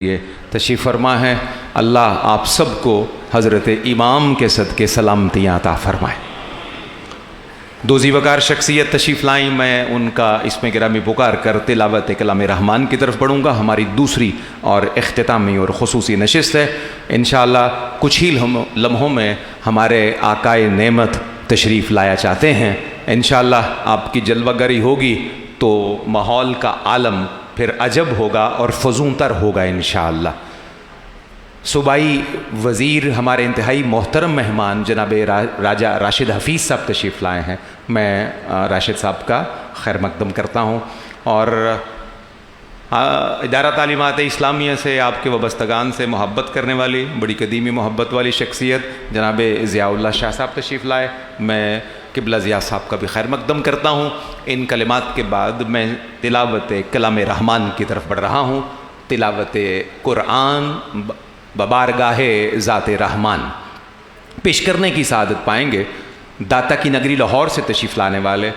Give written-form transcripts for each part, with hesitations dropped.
یہ تشریف فرما ہے۔ اللہ آپ سب کو حضرت امام کے صدقے سلامتیاں عطا فرمائے۔ دو زیوکار شخصیت تشریف لائیں، میں ان کا اس میں گرامی پکار کر تلاوت کلام رحمان کی طرف بڑھوں گا۔ ہماری دوسری اور اختتامی اور خصوصی نشست ہے۔ انشاءاللہ کچھ ہی لمحوں میں ہمارے آقائے نعمت تشریف لایا چاہتے ہیں۔ انشاءاللہ آپ کی جلوہ گری ہوگی تو ماحول کا عالم پھر عجب ہوگا اور فزوں تر ہوگا انشاءاللہ۔ صوبائی وزیر ہمارے انتہائی محترم مہمان جناب راجہ راشد حفیظ صاحب تشریف لائے ہیں۔ میں راشد صاحب کا خیر مقدم کرتا ہوں، اور ادارہ تعلیمات اسلامیہ سے آپ کے وابستگان سے محبت کرنے والی بڑی قدیمی محبت والی شخصیت جناب ضیاء اللہ شاہ صاحب تشریف لائے۔ میں قبلہ ضیاء صاحب کا بھی خیر مقدم کرتا ہوں۔ ان کلمات کے بعد میں تلاوت کلام رحمان کی طرف بڑھ رہا ہوں۔ تلاوت قرآن ببارگاہ ذات رحمان پیش کرنے کی سعادت پائیں گے داتا کی نگری لاہور سے تشریف لانے والے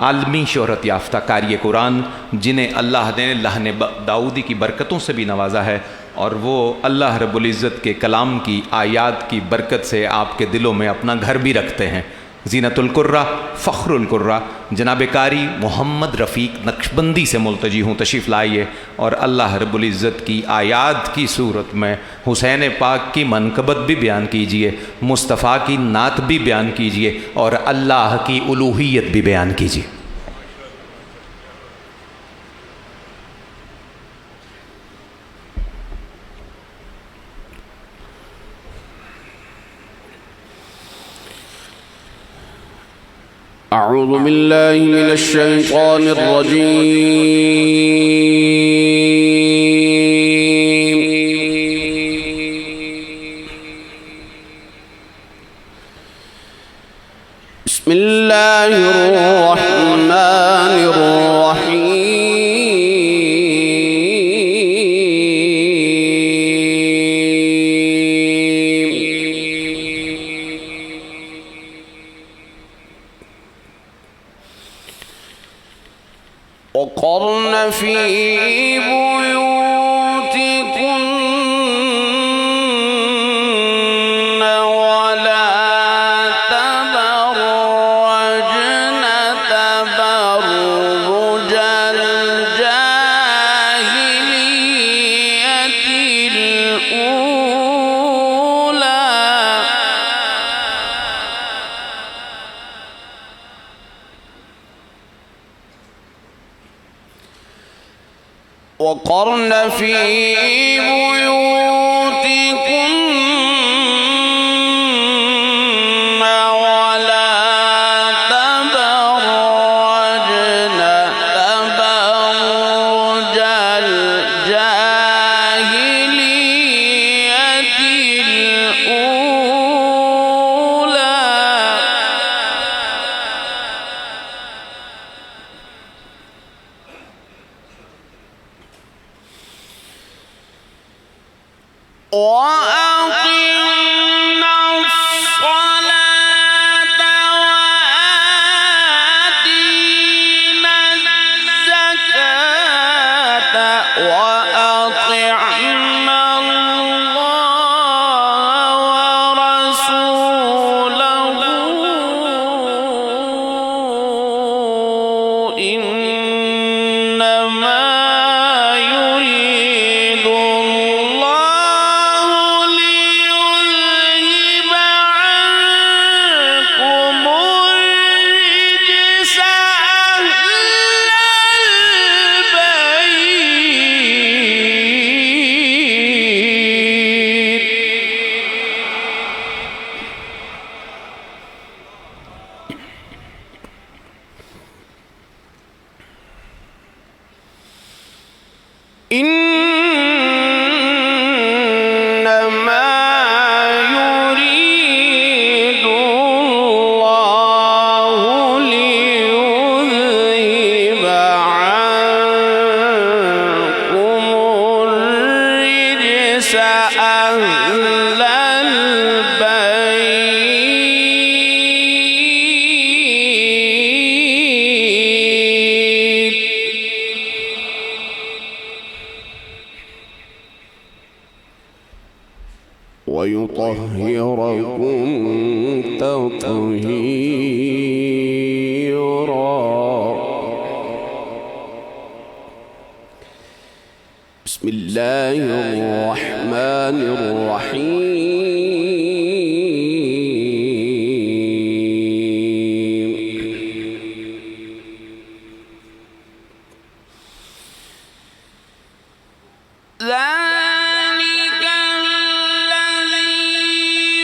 عالمی شہرت یافتہ قاری قرآن، جنہیں اللہ نے لہن داؤدی کی برکتوں سے بھی نوازا ہے، اور وہ اللہ رب العزت کے کلام کی آیات کی برکت سے آپ کے دلوں میں اپنا گھر بھی رکھتے ہیں۔ زینت القرہ، فخر القرہ جناب قاری محمد رفیق نقشبندی سے ملتجی ہوں، تشریف لائیے اور اللہ رب العزت کی آیات کی صورت میں حسین پاک کی منقبت بھی بیان کیجئے، مصطفیٰ کی نعت بھی بیان کیجئے، اور اللہ کی الوہیت بھی بیان کیجئے۔ أعوذ بالله من الشيطان الرجيم بسم الله الرحمن وقرن في بيوتكن ولا تبرجن تبرج الجاهلية الأولى وقرن في بيوتكن ولا تبرجن تبرج الجاهلية الأولى وأقمنا الصلاة وآتينا الزكاة وأطعنا الله ورسوله إنما يريد إنما يريد الله ليذهب عنكم الرجس أهل البيت ويطهركم تطهيرا. بسم الله الرحمن الرحيم. ذلك الذي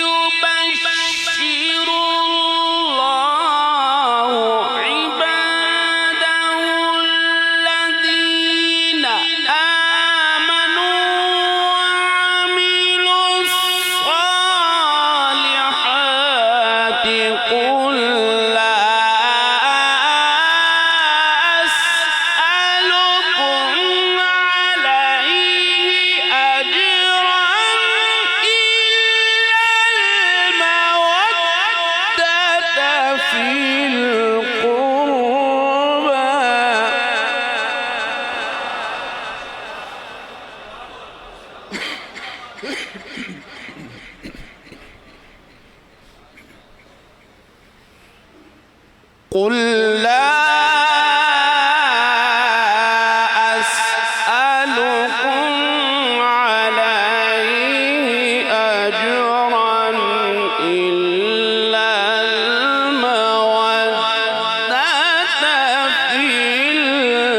يبشر الله عباده الذين آمنوا وعملوا الصالحات. قل لا أسألكم عليه أجرا إلا المودة في القربى. قل لا أسألكم عليه أجرا إلا المودة في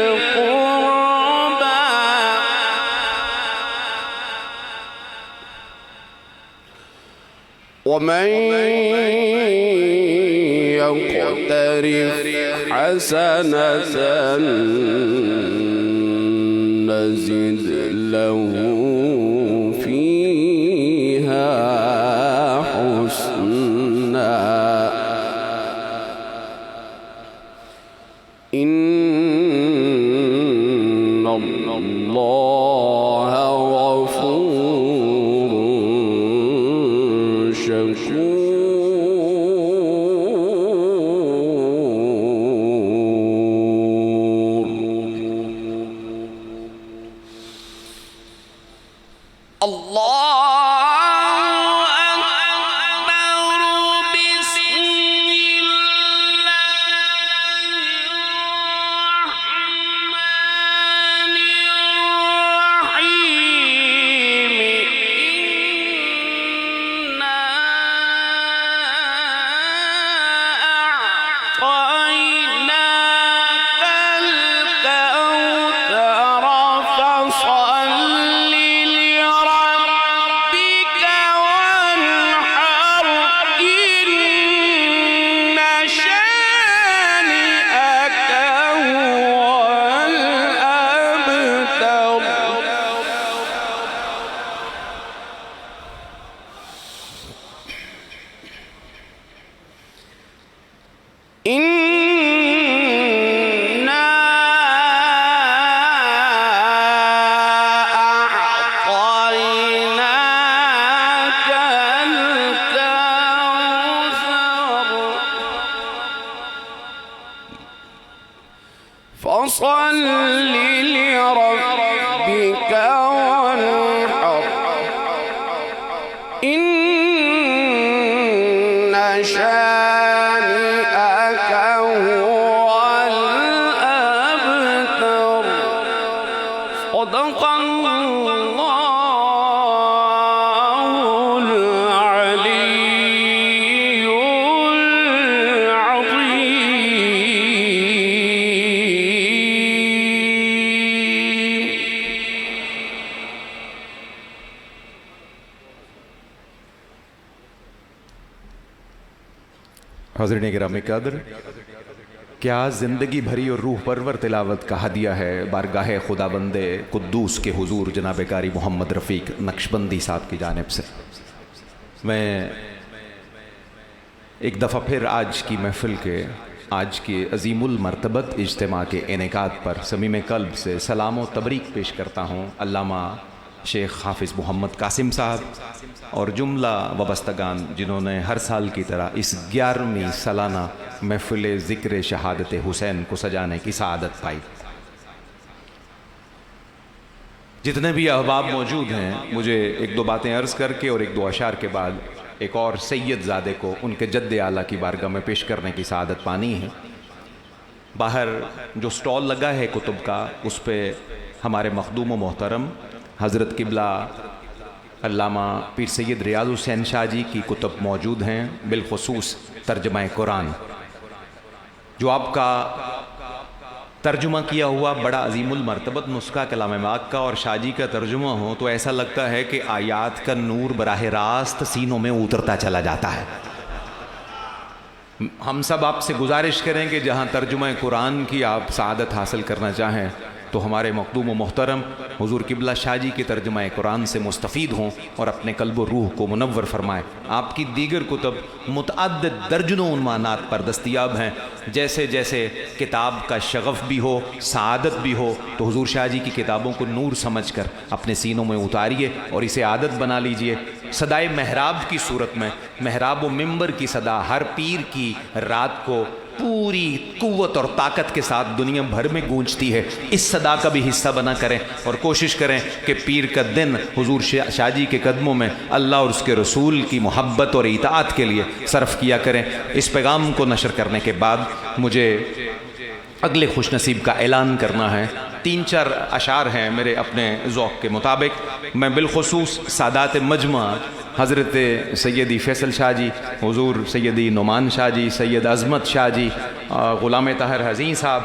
القربى. ومن يقترف حسنة نزد له فيها حسنا. إن الله غفور شكور. فصل لربك وانحر إن شانئك هو الأبتر. صدق الله العلي حاضرین گرامی قدر، کیا زندگی بھری اور روح پرور تلاوت کا ہدیہ ہے بارگاہ خدا بندے قدوس کے حضور جناب قاری محمد رفیق نقشبندی صاحب کی جانب سے۔ میں ایک دفعہ پھر آج کی محفل کے آج کے عظیم المرتبت اجتماع کے انعقاد پر صمیم قلب سے سلام و تبریک پیش کرتا ہوں علامہ شیخ حافظ محمد قاسم صاحب اور جملہ وابستگان جنہوں نے ہر سال کی طرح اس 11ویں سالانہ محفل ذکر شہادت حسین کو سجانے کی سعادت پائی۔ جتنے بھی احباب موجود ہیں، مجھے ایک دو باتیں عرض کر کے اور ایک دو اشعار کے بعد ایک اور سید زادے کو ان کے جد اعلیٰ کی بارگاہ میں پیش کرنے کی سعادت پانی ہے۔ باہر جو سٹال لگا ہے کتب کا، اس پہ ہمارے مخدوم و محترم حضرت قبلہ علامہ پیر سید ریاض حسین شاہ جی کی کتب موجود ہیں، بالخصوص ترجمہ قرآن، جو آپ کا ترجمہ کیا ہوا بڑا عظیم المرتبت نسخہ کلام پاک کا اور شاہ جی کا ترجمہ ہو تو ایسا لگتا ہے کہ آیات کا نور براہ راست سینوں میں اترتا چلا جاتا ہے۔ ہم سب آپ سے گزارش کریں کہ جہاں ترجمہ قرآن کی آپ سعادت حاصل کرنا چاہیں تو ہمارے مخدوم و محترم حضور قبلہ شاہ جی کے ترجمہ قرآن سے مستفید ہوں اور اپنے قلب و روح کو منور فرمائیں۔ آپ کی دیگر کتب متعدد درجنوں عنوانات پر دستیاب ہیں۔ جیسے جیسے کتاب کا شغف بھی ہو، سعادت بھی ہو، تو حضور شاہ جی کی کتابوں کو نور سمجھ کر اپنے سینوں میں اتاریے اور اسے عادت بنا لیجئے۔ صدائے محراب کی صورت میں، محراب و منبر کی صدا ہر پیر کی رات کو پوری قوت اور طاقت کے ساتھ دنیا بھر میں گونجتی ہے۔ اس صدا کا بھی حصہ بنا کریں اور کوشش کریں کہ پیر کا دن حضور شاہ جی کے قدموں میں اللہ اور اس کے رسول کی محبت اور اطاعت کے لیے صرف کیا کریں۔ اس پیغام کو نشر کرنے کے بعد مجھے اگلے خوش نصیب کا اعلان کرنا ہے۔ 3-4 اشعار ہیں میرے اپنے ذوق کے مطابق۔ میں بالخصوص سادات مجمع حضرت سیدی فیصل شاہ جی، حضور سیدی نعمان شاہ جی، سید عظمت شاہ جی، غلام طاہر حزین صاحب،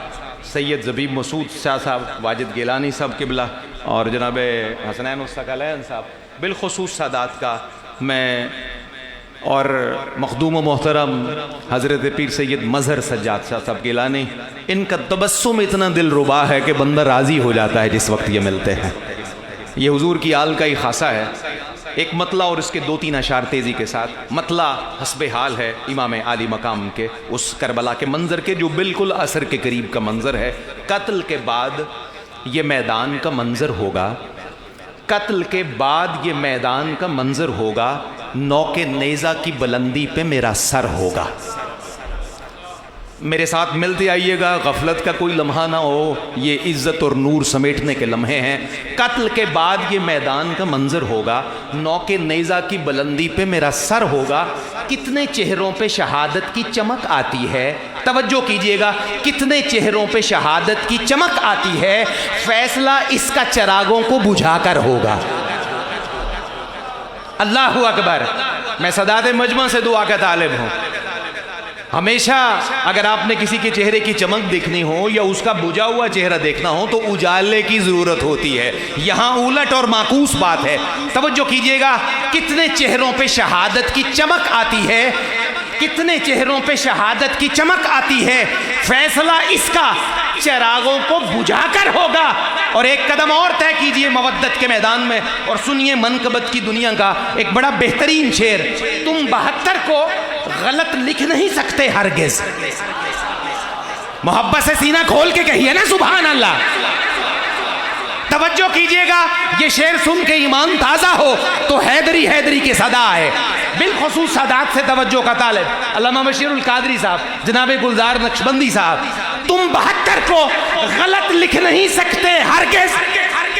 سید زبیب مسعود شاہ صاحب، واجد گیلانی صاحب قبلہ اور جناب حسنین الثقلین صاحب، بالخصوص سادات کا میں اور مخدوم و محترم حضرت پیر سید مظہر سجاد شاہ صاحب گیلانی، ان کا تبسم اتنا دل ربا ہے کہ بندہ راضی ہو جاتا ہے جس وقت یہ ملتے ہیں۔ یہ حضور کی آل کا ہی خاصہ ہے۔ ایک مطلع اور اس کے 2-3 اشعار تیزی کے ساتھ۔ مطلع حسب حال ہے امام عالی مقام کے، اس کربلا کے منظر کے جو بالکل عصر کے قریب کا منظر ہے۔ قتل کے بعد یہ میدان کا منظر ہوگا، قتل کے بعد یہ میدان کا منظر ہوگا، نوک نیزہ کی بلندی پہ میرا سر ہوگا۔ میرے ساتھ ملتے آئیے گا، غفلت کا کوئی لمحہ نہ ہو، یہ عزت اور نور سمیٹنے کے لمحے ہیں۔ قتل کے بعد یہ میدان کا منظر ہوگا، نوک نیزہ کی بلندی پہ میرا سر ہوگا۔ کتنے چہروں پہ شہادت کی چمک آتی ہے، توجہ کیجئے گا، کتنے چہروں پہ شہادت کی چمک آتی ہے، فیصلہ اس کا چراغوں کو بجھا کر ہوگا۔ اللہ اکبر۔ میں سادات مجمع سے دعا کا طالب ہوں۔ ہمیشہ اگر آپ نے کسی کے چہرے کی چمک دیکھنی ہو یا اس کا بجھا ہوا چہرہ دیکھنا ہو تو اجالے کی ضرورت ہوتی ہے۔ یہاں الٹ اور معکوس بات ہے۔ توجہ کیجئے گا، کتنے چہروں پہ شہادت کی چمک آتی ہے، کتنے چہروں پہ شہادت کی چمک آتی ہے، فیصلہ اس کا چراغوں کو بجھا کر ہوگا۔ اور ایک قدم اور طے کیجئے مودت کے میدان میں اور سنیے منقبت کی دنیا کا ایک بڑا بہترین شعر۔ تم 72 کو غلط لکھ نہیں سکتے ہرگز۔ محبت سے سینہ کھول کے کہیے نا سبحان اللہ۔ توجہ کیجئے گا، یہ شعر سن کے ایمان تازہ ہو تو حیدری حیدری کی صدا ہے۔ بالخصوص سادات سے توجہ کا طالب علامہ بشیر القادری صاحب، جناب گلزار نقشبندی صاحب، تم 72 کو غلط لکھ نہیں سکتے ہرگز،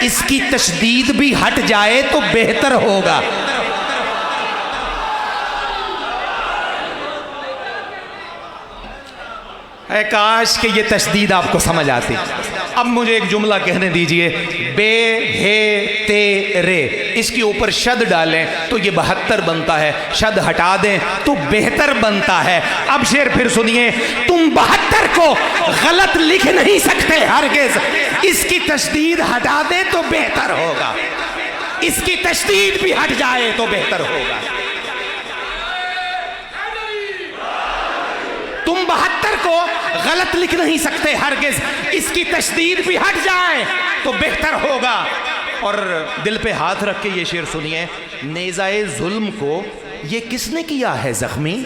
اس کی تشدید بھی ہٹ جائے تو بہتر ہوگا۔ اے کاش کہ یہ تشدید آپ کو سمجھ آتی۔ اب مجھے ایک جملہ کہنے دیجئے، بے ہے تیرے، اس کے اوپر شد ڈالیں تو یہ 72 بنتا ہے، شد ہٹا دیں تو بہتر بنتا ہے۔ اب شعر پھر سنیے، تم 72 کو غلط لکھ نہیں سکتے ہرگز، اس کی تشدید ہٹا دیں تو بہتر ہوگا، اس کی تشدید بھی ہٹ جائے تو بہتر ہوگا۔ تم 72 کو غلط لکھ نہیں سکتے ہرگز، اس کی تشدید بھی ہٹ جائے تو بہتر ہوگا۔ اور دل پہ ہاتھ رکھ کے یہ شعر سنیے، نیزہ ظلم کو یہ کس نے کیا ہے زخمی؟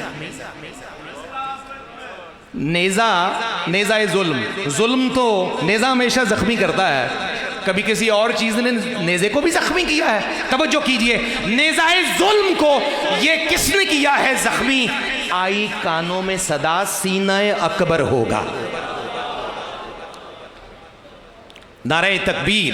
نیزہ ظلم تو نیزہ ہمیشہ زخمی کرتا ہے، کبھی کسی اور چیز نے نیزے کو بھی زخمی کیا ہے۔ توجہ کیجئے، نیزہ ظلم کو یہ کس نے کیا ہے زخمی؟ آئی کانوں میں صدا سینہ اکبر ہوگا۔ نعرہ تکبیر،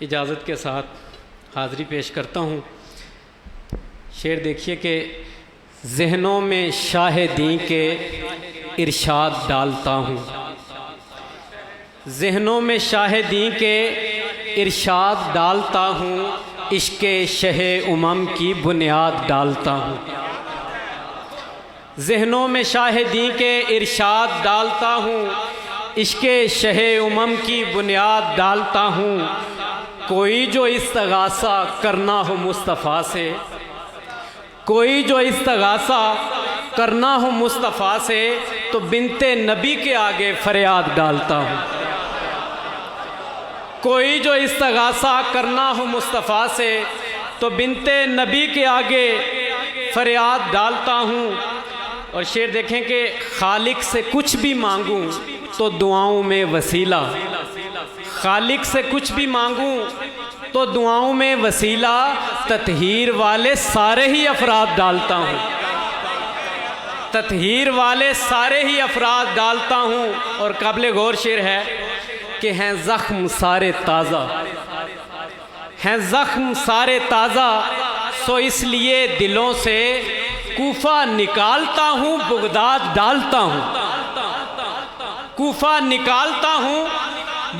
اجازت کے ساتھ حاضری پیش کرتا ہوں۔ شعر دیکھیے کہ ذہنوں میں شاہدیں کے ارشاد ڈالتا ہوں، ذہنوں میں شاہدیں کے ارشاد ڈالتا ہوں، عشق شہ امم کی بنیاد ڈالتا ہوں، ذہنوں میں شاہدیں کے ارشاد ڈالتا ہوں، عشق شہ امم کی بنیاد ڈالتا ہوں، کوئی جو استغاثہ کرنا ہو مصطفیٰ سے، کوئی جو استغاثہ کرنا ہو مصطفیٰ سے، تو بنت نبی کے آگے فریاد ڈالتا ہوں، کوئی جو استغاثہ کرنا ہو مصطفیٰ سے، تو بنت نبی کے آگے فریاد ڈالتا ہوں۔ اور شعر دیکھیں کہ خالق سے کچھ بھی مانگوں تو دعاؤں میں وسیلہ، خالق سے کچھ بھی مانگوں تو دعاؤں میں وسیلہ، تطہیر والے سارے ہی افراد ڈالتا ہوں، تطہیر والے سارے ہی افراد ڈالتا ہوں۔ اور قابل غور شعر ہے کہ ہیں زخم سارے تازہ، ہیں زخم سارے تازہ، سو اس لیے دلوں سے کوفہ نکالتا ہوں، بغداد ڈالتا ہوں، کوفہ نکالتا ہوں،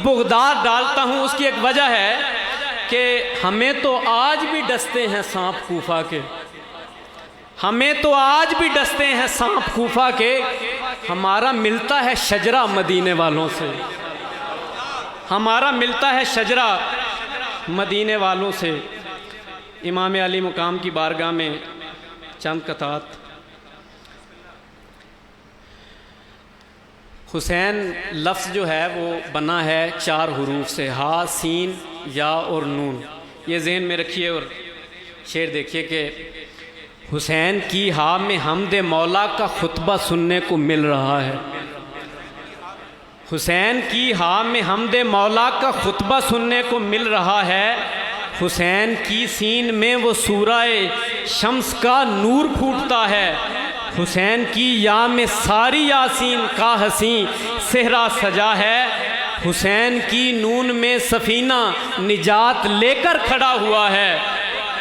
بغداد ڈالتا ہوں۔ اس کی ایک وجہ ہے کہ ہمیں تو آج بھی ڈستے ہیں سانپ کوفہ کے، ہمیں تو آج بھی ڈستے ہیں سانپ کوفہ کے، ہمارا ملتا ہے شجرہ مدینے والوں سے، ہمارا ملتا ہے شجرہ مدینے والوں سے۔ امام علی مقام کی بارگاہ میں چند قطعات۔ حسین لفظ جو ہے وہ بنا ہے 4 حروف سے، ہا، سین، یا اور نون، یہ ذہن میں رکھیے۔ اور شعر دیکھیے کہ حسین کی ہا میں حمد مولا کا خطبہ سننے کو مل رہا ہے، حسین کی ہا میں حمد مولا کا خطبہ سننے کو مل رہا ہے، حسین کی سین میں وہ سورہ شمس کا نور پھوٹتا ہے، حسین کی یا میں ساری یاسین کا حسین صحرا سجا ہے، حسین کی نون میں سفینہ نجات لے کر کھڑا ہوا ہے۔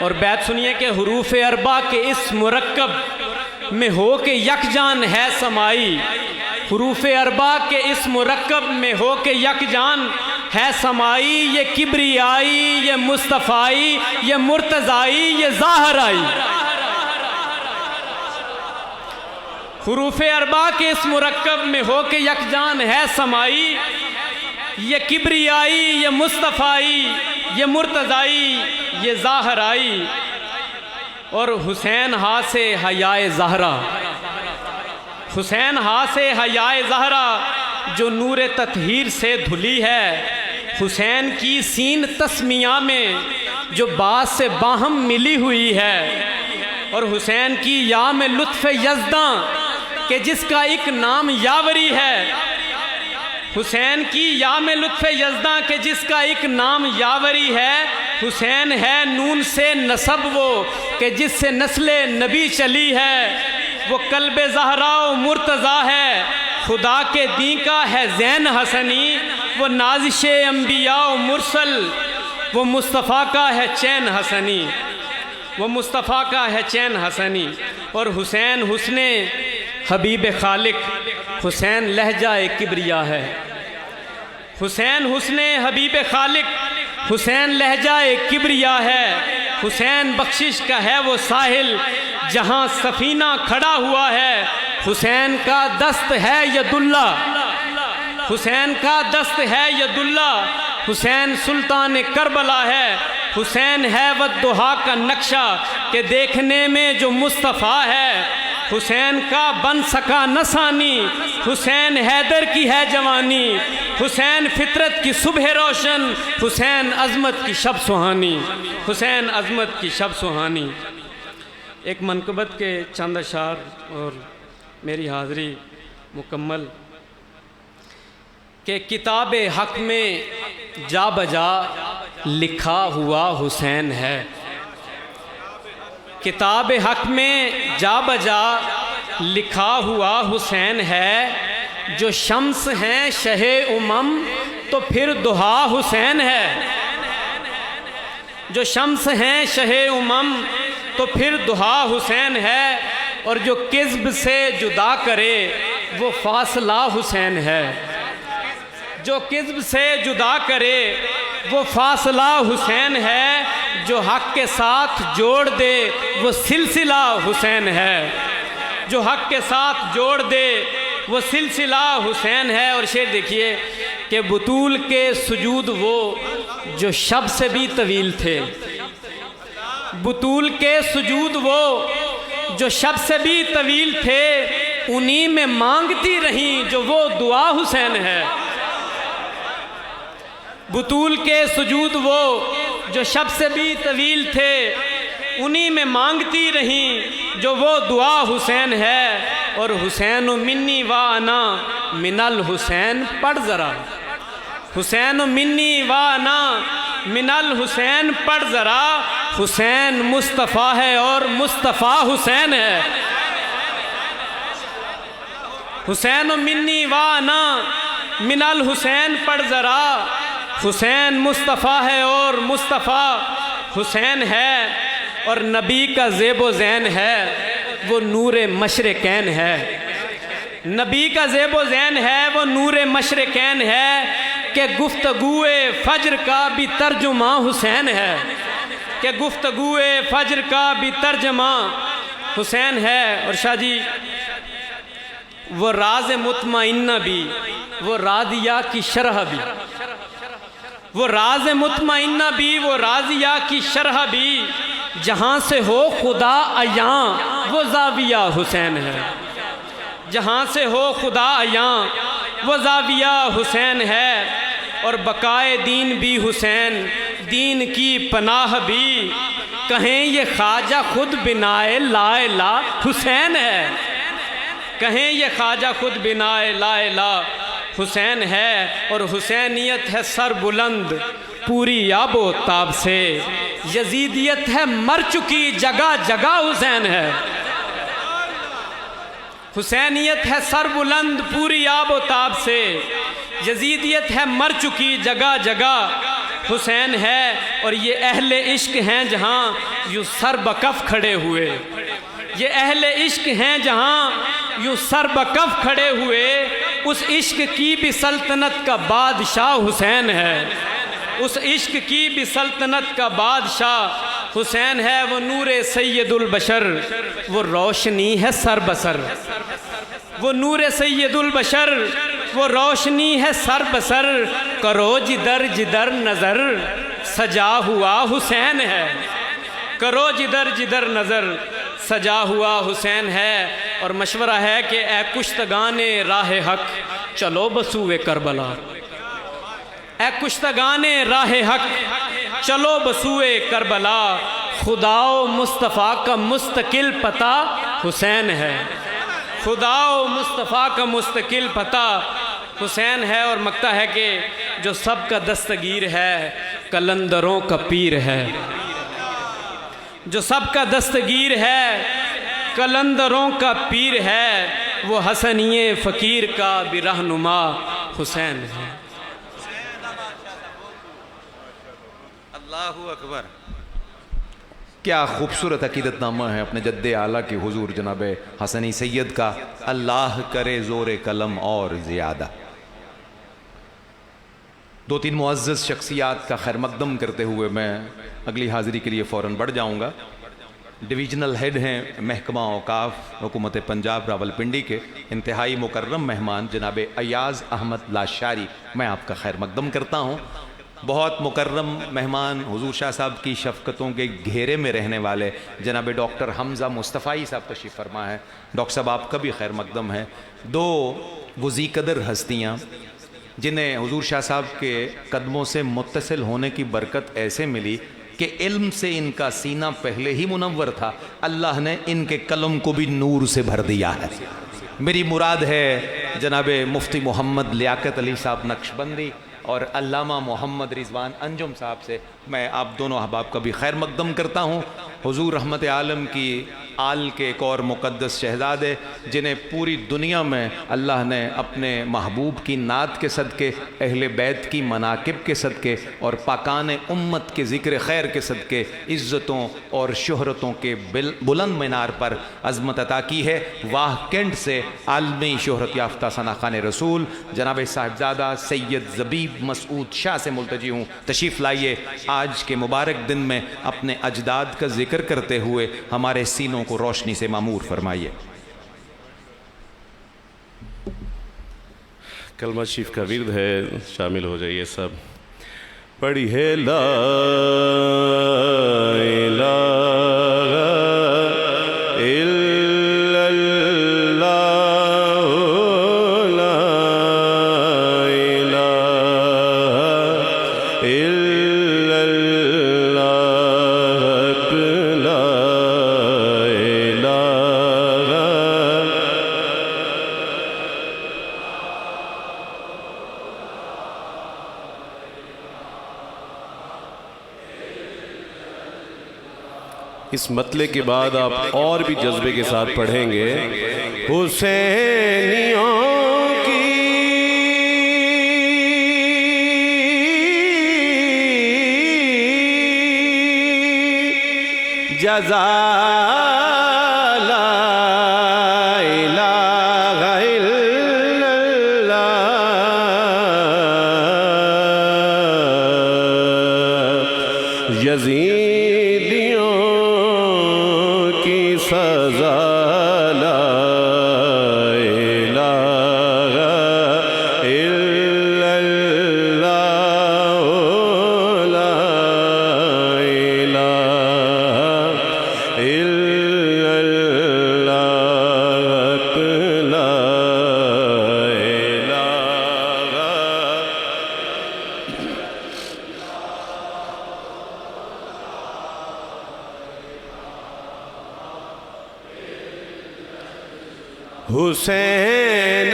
اور بیت سنیے کہ حروف اربع کے اس مرکب میں ہو کے یکجان ہے سمائی، حروف اربع کے اس مرکب میں ہو کے یکجان ہے سمائی، یہ کبریائی، یہ مصطفائی، یہ مرتضائی، یہ ظاہرائی، حروف اربع کے اس مرکب میں ہو کے یکجان ہے سمائی، یہ کبریائی، یہ مصطفائی، یہ مرتضائی، یہ ظاہرائی۔ اور حسین ہاں سے حیائے زہرا، حسین ہاں سے حیائے زہرا جو نور تطہیر سے دھلی ہے، حسین کی سین تسمیہ میں جو باز سے باہم ملی ہوئی ہے، اور حسین کی یا میں لطف یزداں کہ جس کا ایک نام یاوری ہے، حسین کی یا میں لطف یزداں کہ جس کا ایک نام یاوری ہے، حسین ہے نون سے نسب وہ کہ جس سے نسل نبی چلی ہے، وہ قلب زہرا و مرتضیٰ ہے، خدا کے دین کا ہے زین حسنی، وہ نازش انبیاء و مرسل، وہ مصطفیٰ کا ہے چین حسنی، وہ مصطفیٰ کا ہے چین حسنی۔ اور حسین حسن حبیب خالق، حسین لہجہ کبریا ہے، حسین حسن حبیب خالق، حسین لہجہ کبریا ہے، حسین بخشش کا ہے وہ ساحل جہاں سفینہ کھڑا ہوا ہے، حسین کا دست ہے ید اللہ، حسین کا دست ہے ید اللہ، حسین سلطان کربلا ہے، حسین ہے والضحیٰ کا نقشہ کہ دیکھنے میں جو مصطفیٰ ہے، حسین کا بن سکا نسانی، حسین حیدر کی ہے جوانی، حسین فطرت کی صبح روشن، حسین عظمت کی شب سہانی، حسین عظمت کی شب سہانی۔ ایک منقبت کے چند اشعار اور میری حاضری مکمل کہ کتاب حق میں جا بجا لکھا ہوا حسین ہے، کتاب حق میں جا بجا لکھا ہوا حسین ہے، جو شمس ہیں شہ امم تو پھر دہا حسین ہے، جو شمس ہیں شہ امم تو پھر دہا حسین ہے، اور جو کذب سے جدا کرے وہ فاصلہ حسین ہے، جو کذب سے جدا کرے وہ فاصلہ حسین ہے، جو حق کے ساتھ جوڑ دے وہ سلسلہ حسین ہے، جو حق کے ساتھ جوڑ دے وہ سلسلہ حسین ہے۔ اور شعر دیکھیے کہ بطول کے سجود وہ جو شب سے بھی طویل تھے، بطول کے سجود وہ جو شب سے بھی طویل تھے، انہی میں مانگتی رہیں جو وہ دعا حسین ہے۔ بطول کے سجود وہ جو شب سے بھی طویل تھے، انہی میں مانگتی رہیں جو وہ دعا حسین ہے۔ اور حسین منی وانا من الحسین پڑھ ذرا، حسین منی وانا من الحسین پڑھ ذرا، حسین مصطفیٰ ہے اور مصطفیٰ حسین ہے۔ حسین منی وانا من الحسین پڑھ ذرا، حسین مصطفیٰ ہے اور مصطفیٰ حسین ہے۔ اور نبی کا زیب و زین ہے وہ نور مشرقین ہے، نبی کا زیب و زین ہے وہ نور مشرقین ہے، کہ گفتگوئے فجر کا بھی ترجمہ حسین ہے، کہ گفتگوئے فجر کا بھی ترجمہ حسین ہے۔ اور شاہ جی وہ راز مطمئنہ بھی، وہ راضیہ کی شرح بھی، وہ راز مطمئنہ بھی، وہ راضیہ کی شرح بھی، جہاں سے ہو خدا عیاں وہ زاویہ حسین ہے، جہاں سے ہو خدا عیاں وہ زاویہ حسین ہے۔ اور بقائے دین بھی حسین، دین کی پناہ بھی، کہیں یہ خواجہ خود بنائے لا الہ حسین ہے، کہیں یہ خواجہ خود بنائے لا الہ حسین ہے۔ اور حسینیت ہے سر بلند پوری آب و تاب سے، یزیدیت ہے مر چکی جگہ جگہ حسین ہے، حسینیت ہے سر بلند پوری آب و تاب سے، یزیدیت ہے مر چکی جگہ جگہ حسین ہے۔ اور یہ اہل عشق ہیں جہاں یوں سر بکف کھڑے ہوئے، یہ اہل عشق ہیں جہاں یوں سر بکف کھڑے ہوئے، اس عشق کی بھی سلطنت کا بادشاہ حسین ہے، اس عشق کی بھی سلطنت کا بادشاہ حسین ہے۔ وہ نور سید البشر، وہ روشنی ہے سر بسر، وہ نور سید البشر، وہ روشنی ہے سر بسر، کرو جدھر جدھر نظر سجا ہوا حسین ہے، کرو جدھر جدھر نظر سجا ہوا حسین ہے۔ اور مشورہ ہے کہ اے کشتگان راہ حق چلو بسوئے کربلا، اے کشتگان راہ حق چلو بسوئے کربلا، خدا و مصطفیٰ کا مستقل پتہ حسین ہے، خدا و مصطفیٰ کا مستقل پتہ حسین ہے۔ اور مکتا ہے کہ جو سب کا دستگیر ہے قلندروں کا پیر ہے، جو سب کا دستگیر ہے قلندروں کا پیر ہے، وہ حسنی فقیر کا بھی رہنما حسین ہے۔ اللہ اکبر، کیا خوبصورت عقیدت نامہ ہے اپنے جد اعلیٰ کی حضور جناب حسنی سید کا، اللہ کرے زور قلم اور زیادہ۔ دو تین معزز شخصیات کا خیر مقدم کرتے ہوئے میں اگلی حاضری کے لیے فوراً بڑھ جاؤں گا۔ ڈویژنل ہیڈ ہیں محکمہ اوقاف حکومت پنجاب راولپنڈی کے انتہائی مکرم مہمان جناب ایاز احمد لاشاری، میں آپ کا خیر مقدم کرتا ہوں۔ بہت مکرم مہمان حضور شاہ صاحب کی شفقتوں کے گھیرے میں رہنے والے جناب ڈاکٹر حمزہ مصطفی صاحب تشریف فرما ہے، ڈاکٹر صاحب آپ کا بھی خیر مقدم ہے۔ دو وزی قدر ہستیاں جنہیں حضور شاہ صاحب کے قدموں سے متصل ہونے کی برکت ایسے ملی کہ علم سے ان کا سینہ پہلے ہی منور تھا، اللہ نے ان کے قلم کو بھی نور سے بھر دیا ہے۔ میری مراد ہے جناب مفتی محمد لیاقت علی صاحب نقشبندی اور علامہ محمد رضوان انجم صاحب سے میں آپ دونوں احباب کا بھی خیر مقدم کرتا ہوں۔ حضور رحمت عالم کی آل کے ایک اور مقدس شہزادے جنہیں پوری دنیا میں اللہ نے اپنے محبوب کی نعت کے صدقے، اہل بیت کی مناقب کے صدقے اور پاکان امت کے ذکر خیر کے صدقے عزتوں اور شہرتوں کے بلند مینار پر عظمت عطا کی ہے۔ واہ کینٹ سے عالمی شہرت یافتہ ثنا خان رسول جناب صاحبزادہ سید زبیب مسعود شاہ سے ملتجی ہوں، تشریف لائیے آج کے مبارک دن میں اپنے اجداد کا ذکر کرتے ہوئے ہمارے سینوں کو روشنی سے معمور فرمائیے۔ کلمہ شریف کا ورد ہے، شامل ہو جائیے سب۔ پڑھی ہے لا الہ الا اللہ، لا الہ الا اللہ، لا الہ اس مطلع کے بعد آپ اور بھی جذبے کے ساتھ پڑھیں گے۔ حسینیوں کی جزا لا الہ الا اللہ، یزیدیوں کی سزا لا الہ الا اللہ، لا الہ الا اللہ، لا الہ حسین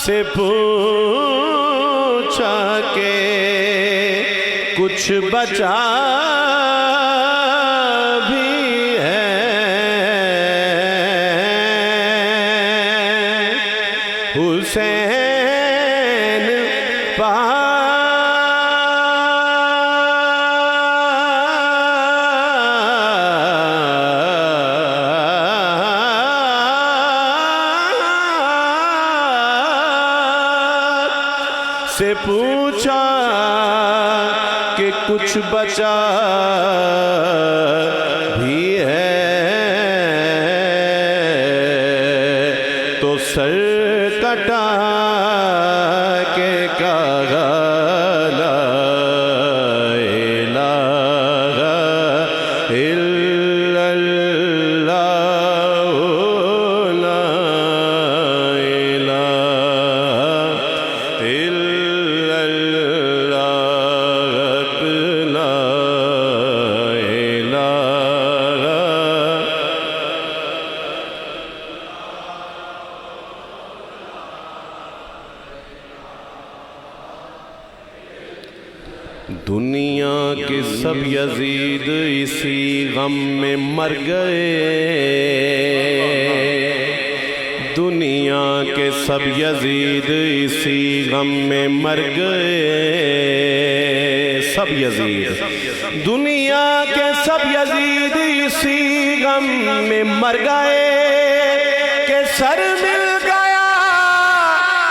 سے پوچھا کہ کچھ بچا بھی ہے، حسین سے پوچھا کہ کچھ بچا بھی ہے، تو سر کٹا کے کہا لا الہ الا اللہ، لا الہ الا اللہ، لا الہ دنیا کے سب یزید اسی غم میں مر گئے، دنیا کے سب یزید اسی غم میں مر گئے، سب یزید دنیا کے سب یزید اسی غم میں مر گئے کہ سر مل گیا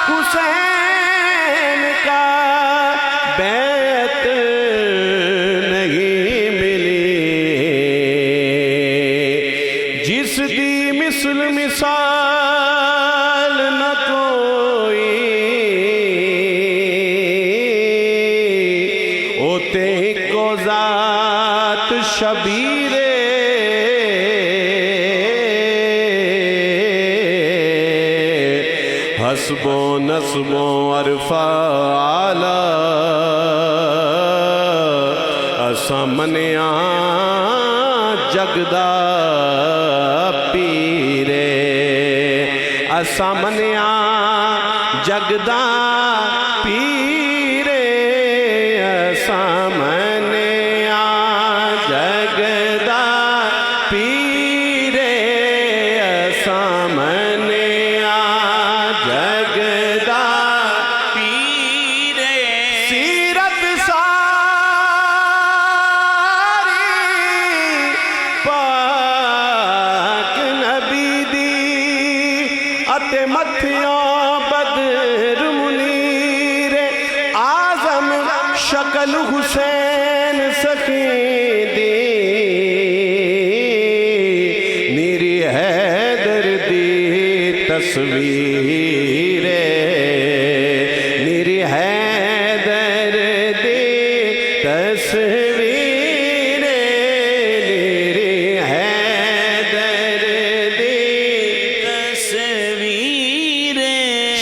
حسین کا، بیعت نہیں ملی جس دی مثل مثال نہ کوئی، ہوتے کو ذات شبیر حسب و نسب و عرفہ عالی اسمن جگدا پیرے سامنے جگدا پیرے سامنے جگدا پیرے سامنے جگدا پیرے سیرت ساری پاک نبی دی اتے متھیاں بدر منیر اعظم شکل حسین سخی دی نیری حیدر دی تصویر نیری حیدر دی تصویر نیری حیدر دی تصویر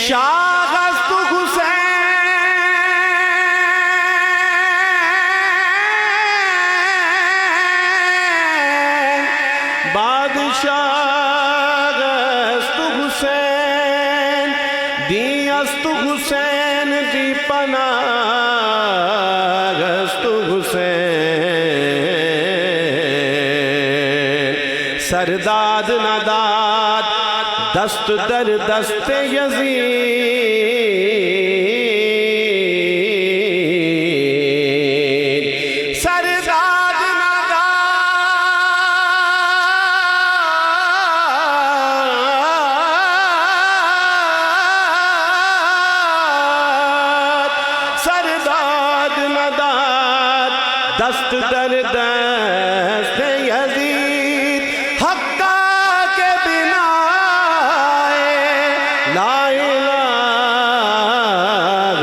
شاہ است حسین بادشاہ است حسین دی است حسین دی پناہ است حسین سرداد نداد دست در دست یزید سرداد نداد سرداد نداد دست در دست یزید حقا کے بنا لا الہ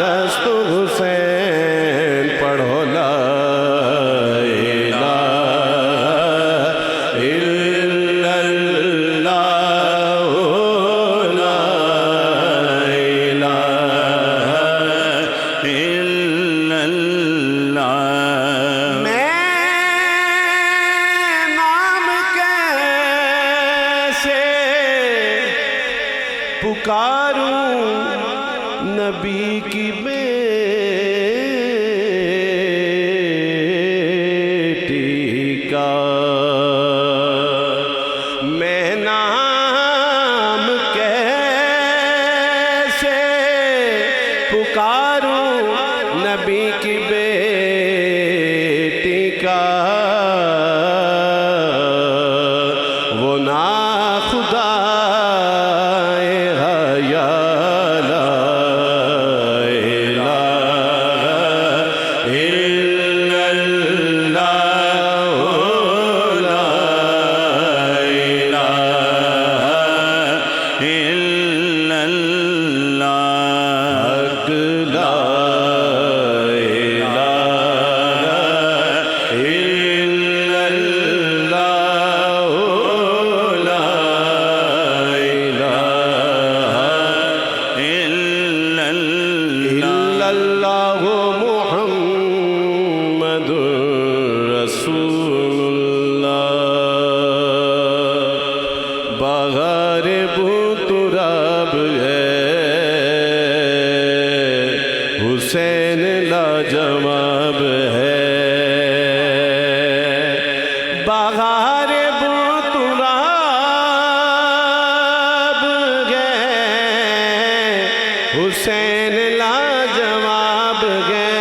است حسین پڑھو لا الہ الا اللہ لا الہ الا اللہ میں نام کیسے پکاروں نبی کی بیٹی کا میں نام کیسے پکاروں نبی کی بیٹی کا وہ نا خدا اللہ محمد رسول اللہ بغیر بطراب ہے حسین لاجواب ہے بغیر بطراب ہے حسین لاجواب ہے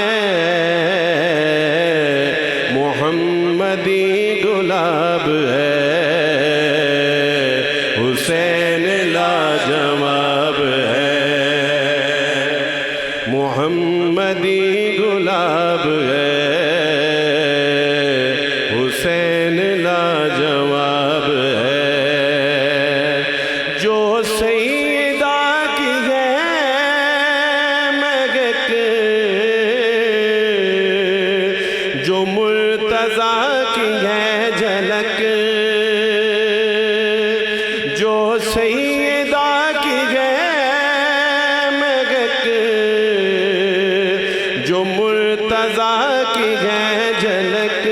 محمدی گلاب ہے حسین لاجواب ہے محمدی گلاب ہے حسین لاجواب ہے جو سیدہ کی ہے مگک جو مرتضیٰ کی ہے جھلک جو سیدہ کی ہے مگک جو مرتضیٰ کی ہے جھلک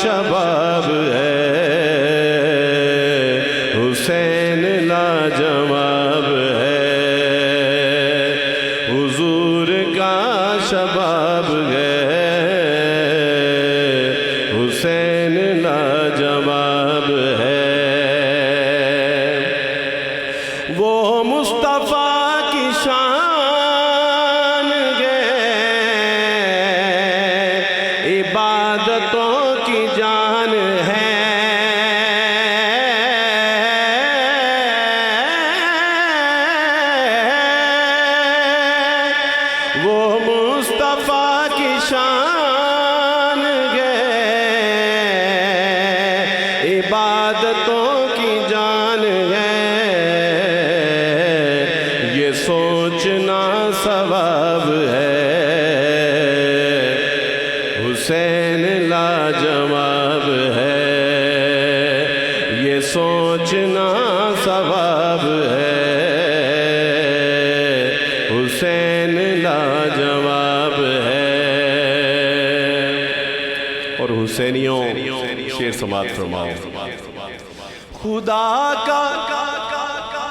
شباب ہے، حسین لاجواب ہے، حضور کا شباب ہے، حسین لاجواب ہے۔ وہ مصطفیٰ کی شان ہے، عبادتوں کی جان ہے، وہ مصطفیٰ کی شان ہے، عبادتوں کی جان ہے، یہ سوچنا ثواب ہے، حسین لاجواب ہے، یہ سوچنا ثواب ہے، حسین لاجواب ہے۔ اور حسینیوں شعر سماعت فرماؤ۔ خدا کا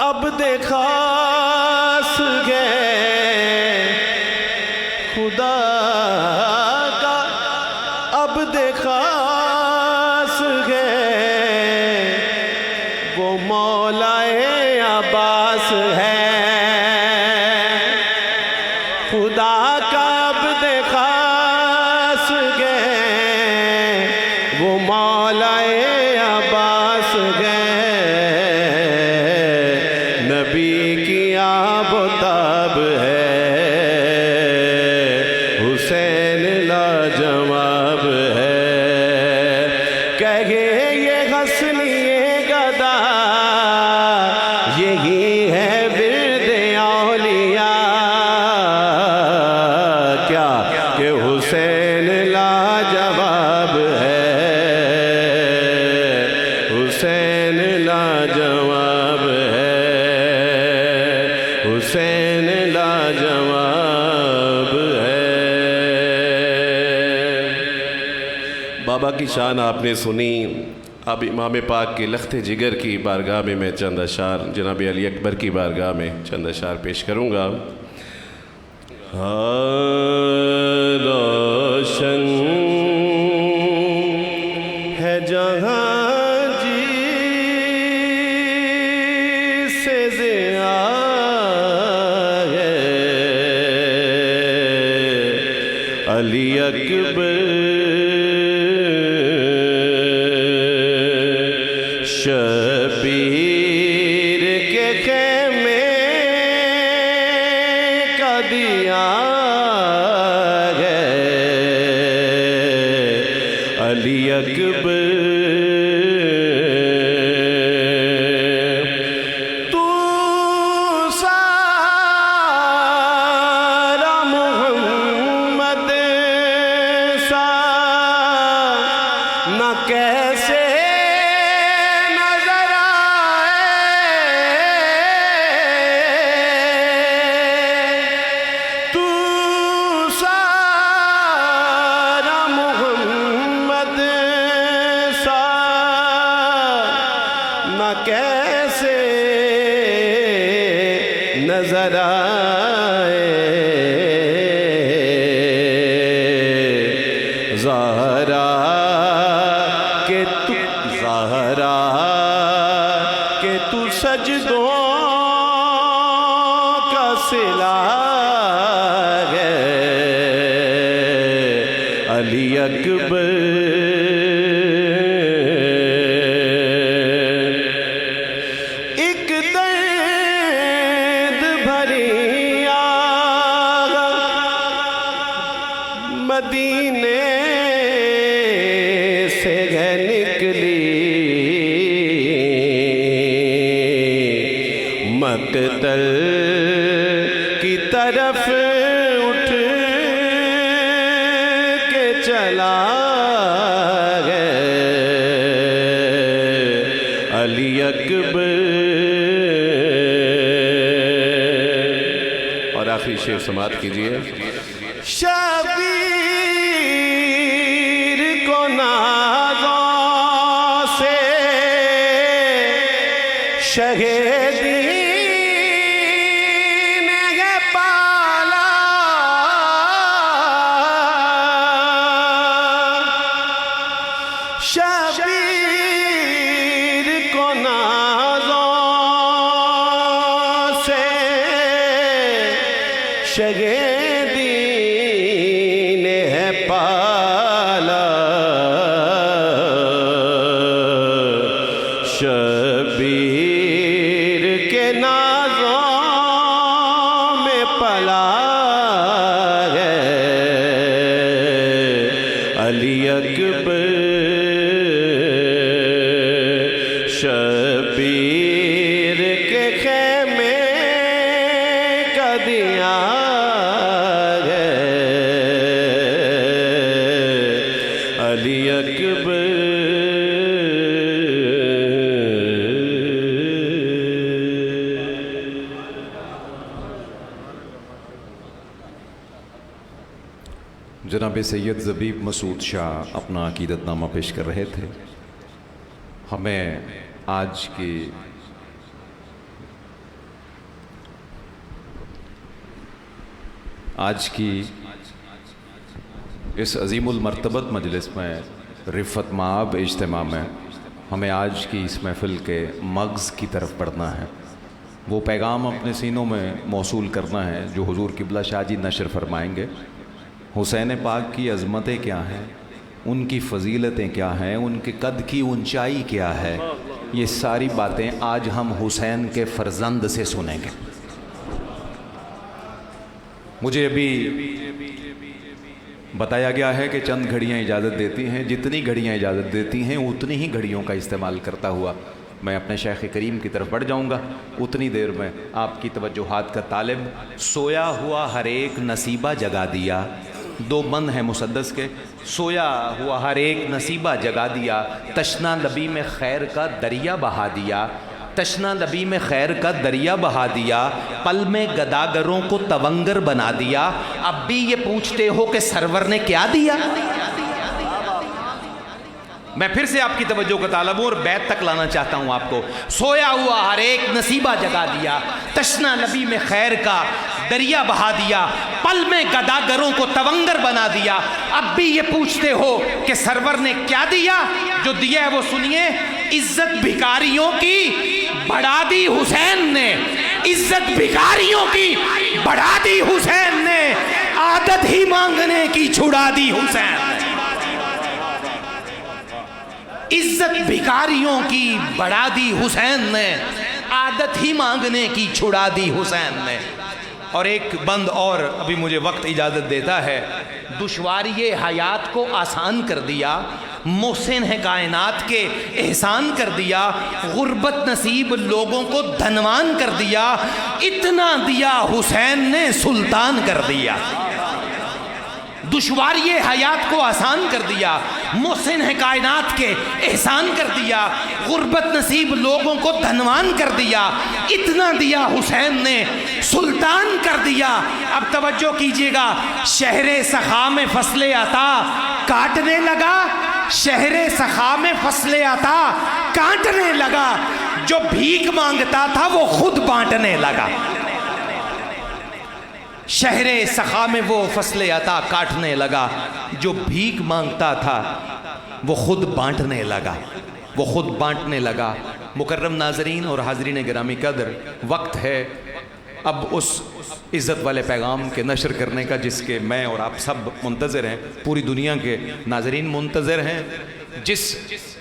عبد خاص گئے، خدا کا عبد خاص گئے، وہ مولا عباس ہے، خدا کا عبد خاص گئے، وہ مولا عباس گئے، نبی کی آب و تاب ہے، حسین لاجواب ہے، کہے یہ حسنی گدا، یہی ہے ورد اولیاء، کیا کہ حسین لاجواب ہے، حسین لاجواب ہے، حسین لاجواب ہے۔ بابا کی شان آپ نے سنی، اب امام پاک کے لخت جگر کی بارگاہ میں چند اشعار جناب علی اکبر کی بارگاہ میں چند اشعار پیش کروں گا۔ روشن ہے جہاں جی سے ضیاء ہے، علی اکبر شبیر کے خیمے کا دیا ہے، علی اکبر تو سارا محمد سا نہ کیسے کیسے نظر آئے، زہرا کہ تو زہرا کہ تو سجدوں کا صلہ ہے، علی اکبر مدینے سے ہے نکلی، مقتل کی طرف اٹھ کے چلا گئے، علی اکبر۔ اور آخری شعر سماعت کیجئے۔ شبیر کو ناز جناب سید زبیب مسعود شاہ اپنا عقیدت نامہ پیش کر رہے تھے. ہمیں آج کی اس عظیم المرتبت مجلس میں رفت مآب اجتماع میں ہمیں آج کی اس محفل کے مغز کی طرف بڑھنا ہے. وہ پیغام اپنے سینوں میں موصول کرنا ہے جو حضور قبلہ شاہ جی نشر فرمائیں گے. حسین پاک کی عظمتیں کیا ہیں، ان کی فضیلتیں کیا ہیں، ان کے قد کی اونچائی کیا ہے، یہ ساری باتیں آج ہم حسین کے فرزند سے سنیں گے. مجھے ابھی بتایا گیا ہے کہ چند گھڑیاں اجازت دیتی ہیں، جتنی گھڑیاں اجازت دیتی ہیں اتنی ہی گھڑیوں کا استعمال کرتا ہوا میں اپنے شیخ کریم کی طرف بڑھ جاؤں گا. اتنی دیر میں آپ کی توجہات کا طالب. سویا ہوا ہر ایک نصیبہ جگا دیا، دو بند ہیں مسدس کے. سویا ہوا ہر ایک نصیبہ جگا دیا، تشنا لبی میں خیر کا دریا بہا دیا، تشنا لبی میں خیر کا دریا بہا دیا، پل میں گداگروں کو تونگر بنا دیا. اب بھی یہ پوچھتے ہو کہ سرور نے کیا دیا؟ میں پھر سے آپ کی توجہ کا طالب ہوں اور بیت تک لانا چاہتا ہوں آپ کو. سویا ہوا ہر ایک نصیبہ جگا دیا، تشنا لبی میں خیر کا دریا بہا دیا، پل میں گداگروں کو تونگر بنا دیا. اب بھی یہ پوچھتے ہو کہ سرور نے کیا دیا؟ جو دیا ہے وہ سنیے. عزت بھکاریوں کی بڑھا دی حسین نے، عزت بھکاریوں کی بڑھا دی حسین نے، عادت ہی مانگنے کی چھڑا دی حسین نے. عزت بھکاریوں کی بڑھا دی حسین نے، عادت ہی مانگنے کی چھڑا دی حسین نے. اور ایک بند اور ابھی مجھے وقت اجازت دیتا ہے. دشواری حیات کو آسان کر دیا، محسن ہے کائنات کے احسان کر دیا، غربت نصیب لوگوں کو دھنوان کر دیا، اتنا دیا حسین نے سلطان کر دیا. دشواری حیات کو آسان کر دیا، محسن ہے کائنات کے احسان کر دیا، غربت نصیب لوگوں کو دھنوان کر دیا، اتنا دیا حسین نے سلطان کر دیا. اب توجہ کیجئے گا. شہر سخا میں فصل عطا کاٹنے لگا، شہر سخا میں فصل عطا کاٹنے لگا، جو بھیک مانگتا تھا وہ خود بانٹنے لگا. شہر سخا میں وہ فصل عطا کاٹنے لگا، جو بھیک مانگتا تھا وہ خود بانٹنے لگا، وہ خود بانٹنے لگا. مکرم ناظرین اور حاضرین گرامی قدر، وقت ہے اب اس عزت والے پیغام کے نشر کرنے کا جس کے میں اور آپ سب منتظر ہیں، پوری دنیا کے ناظرین منتظر ہیں. جس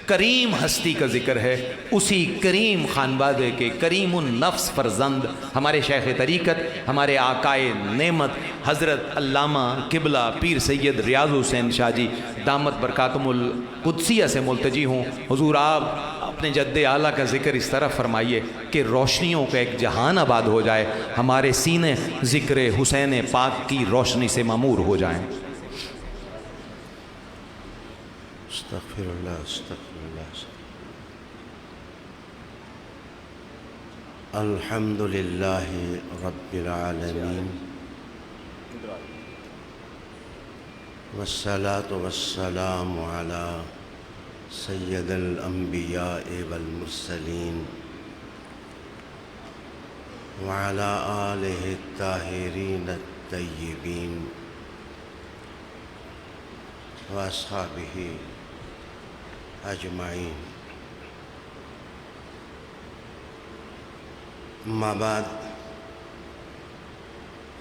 کریم ہستی کا ذکر ہے اسی کریم خانوادے کے کریم النفس فرزند ہمارے شیخ طریقت، ہمارے آقائے نعمت حضرت علامہ قبلہ پیر سید ریاض حسین شاہ جی دامت برکاتم القدسیہ سے ملتجی ہوں. حضور آپ اپنے جد اعلیٰ کا ذکر اس طرح فرمائیے کہ روشنیوں کا ایک جہان آباد ہو جائے، ہمارے سینے ذکر حسین پاک کی روشنی سے معمور ہو جائیں. استغفر اللہ استغفر اللہ. الحمد للہ رب العالمین والصلاة والسلام علی سید الانبیاء والمرسلین وعلی آلہ الطاہرین الطیبین واصحابہ اجمعین. اما بعد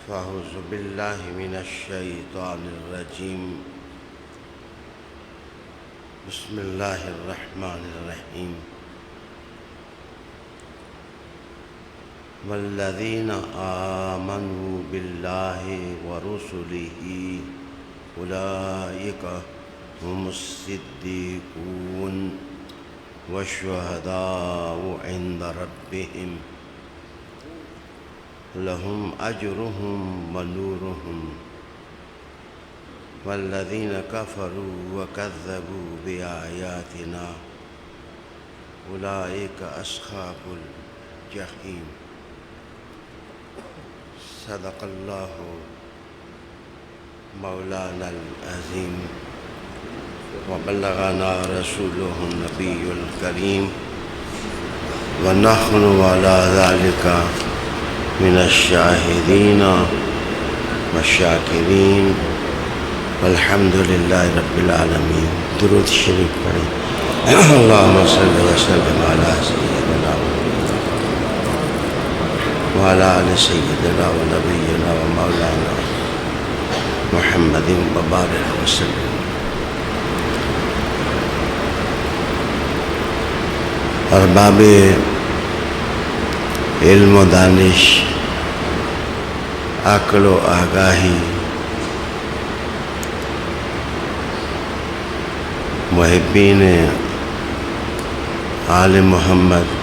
فاعوذ باللہ من الشیطان الرجیم. بسم اللہ الرحمن الرحیم. والذین آمنوا باللہ ورسلہ اولئک هم الصدیقون والشہداء عند ربهم لهم أجرهم ونورهم. والذین کفروا وکذبوا بآیاتنا اولئک اصحاب الجحیم. صدق اللہ مولانا العظيم وبلغنا رسوله النبي الكريم ونحن على ذلك من الشاهدين والشاكرين والحمد لله رب العالمين. درود شریف پڑھیں. اللهم صل وسلم على سيدنا وعلى آل سيدنا ونبينا ومولانا محمد وبارك وسلم. ارباب علم و دانش، عقل و آگاہی، محبین آل محمد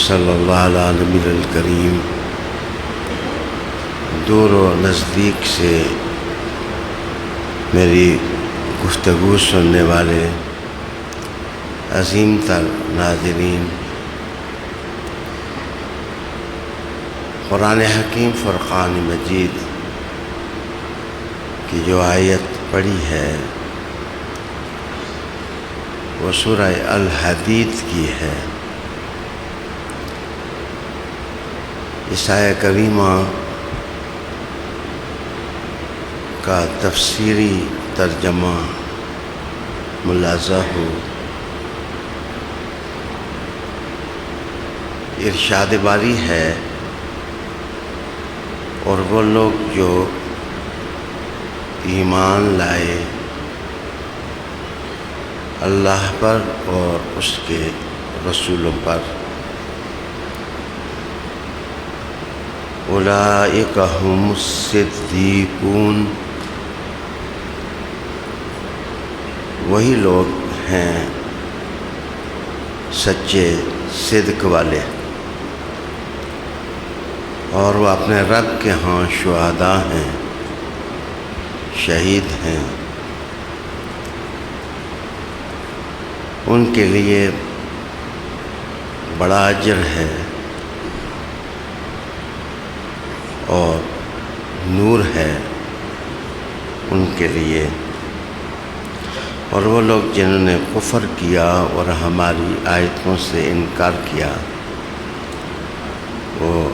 صلی اللہ علیہ نبی الکریم، دور و نزدیک سے میری گفتگو سننے والے عظیم تر ناظرین، قرآن حکیم فرقان مجید کی جو آیت پڑھی ہے وہ سورہ الحدید کی ہے. اس آیت کریمہ کا تفسیری ترجمہ ملاحظہ ہو. ارشاد باری ہے، اور وہ لوگ جو ایمان لائے اللہ پر اور اس کے رسولوں پر، اولئک هم الصدیقون، وہی لوگ ہیں سچے صدق والے، اور وہ اپنے رب کے ہاں شہداء ہیں، شہید ہیں. ان کے لیے بڑا اجر ہے اور نور ہے ان کے لیے. اور وہ لوگ جنہوں نے کفر کیا اور ہماری آیتوں سے انکار کیا، وہ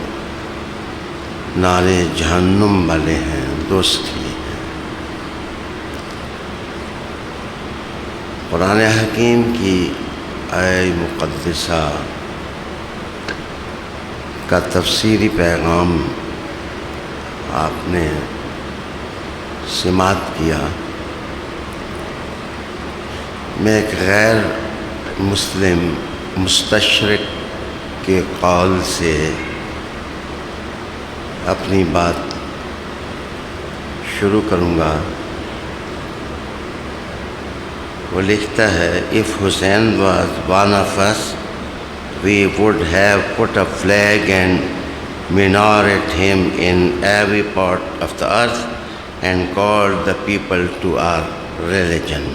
نارے جہنم والے ہیں، دوزخی ہیں. قرآن حکیم کی آیہ مقدسہ کا تفسیری پیغام آپ نے سماعت کیا. میں ایک غیر مسلم مستشرق کے قول سے اپنی بات شروع کروں گا. وہ لکھتا ہے، if Hussein was one of us, we would have put a flag and minaret him in every part of the earth and called the people to our religion.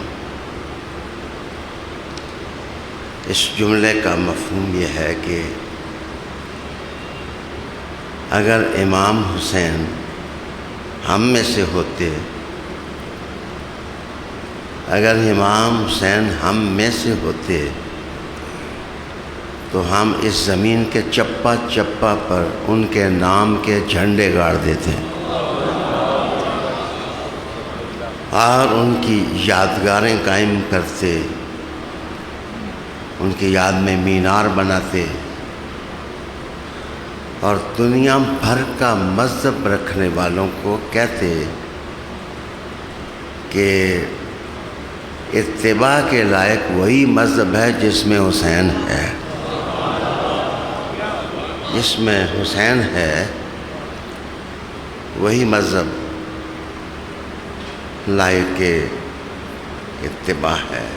اس جملے کا مفہوم یہ ہے کہ اگر امام حسین ہم میں سے ہوتے، اگر امام حسین ہم میں سے ہوتے تو ہم اس زمین کے چپا چپا پر ان کے نام کے جھنڈے گاڑ دیتے اور ان کی یادگاریں قائم کرتے، ان کی یاد میں مینار بناتے، اور دنیا بھر کا مذہب رکھنے والوں کو کہتے کہ اتباع کے لائق وہی مذہب ہے جس میں حسین ہے، جس میں حسین ہے وہی مذہب لائق اتباع ہے.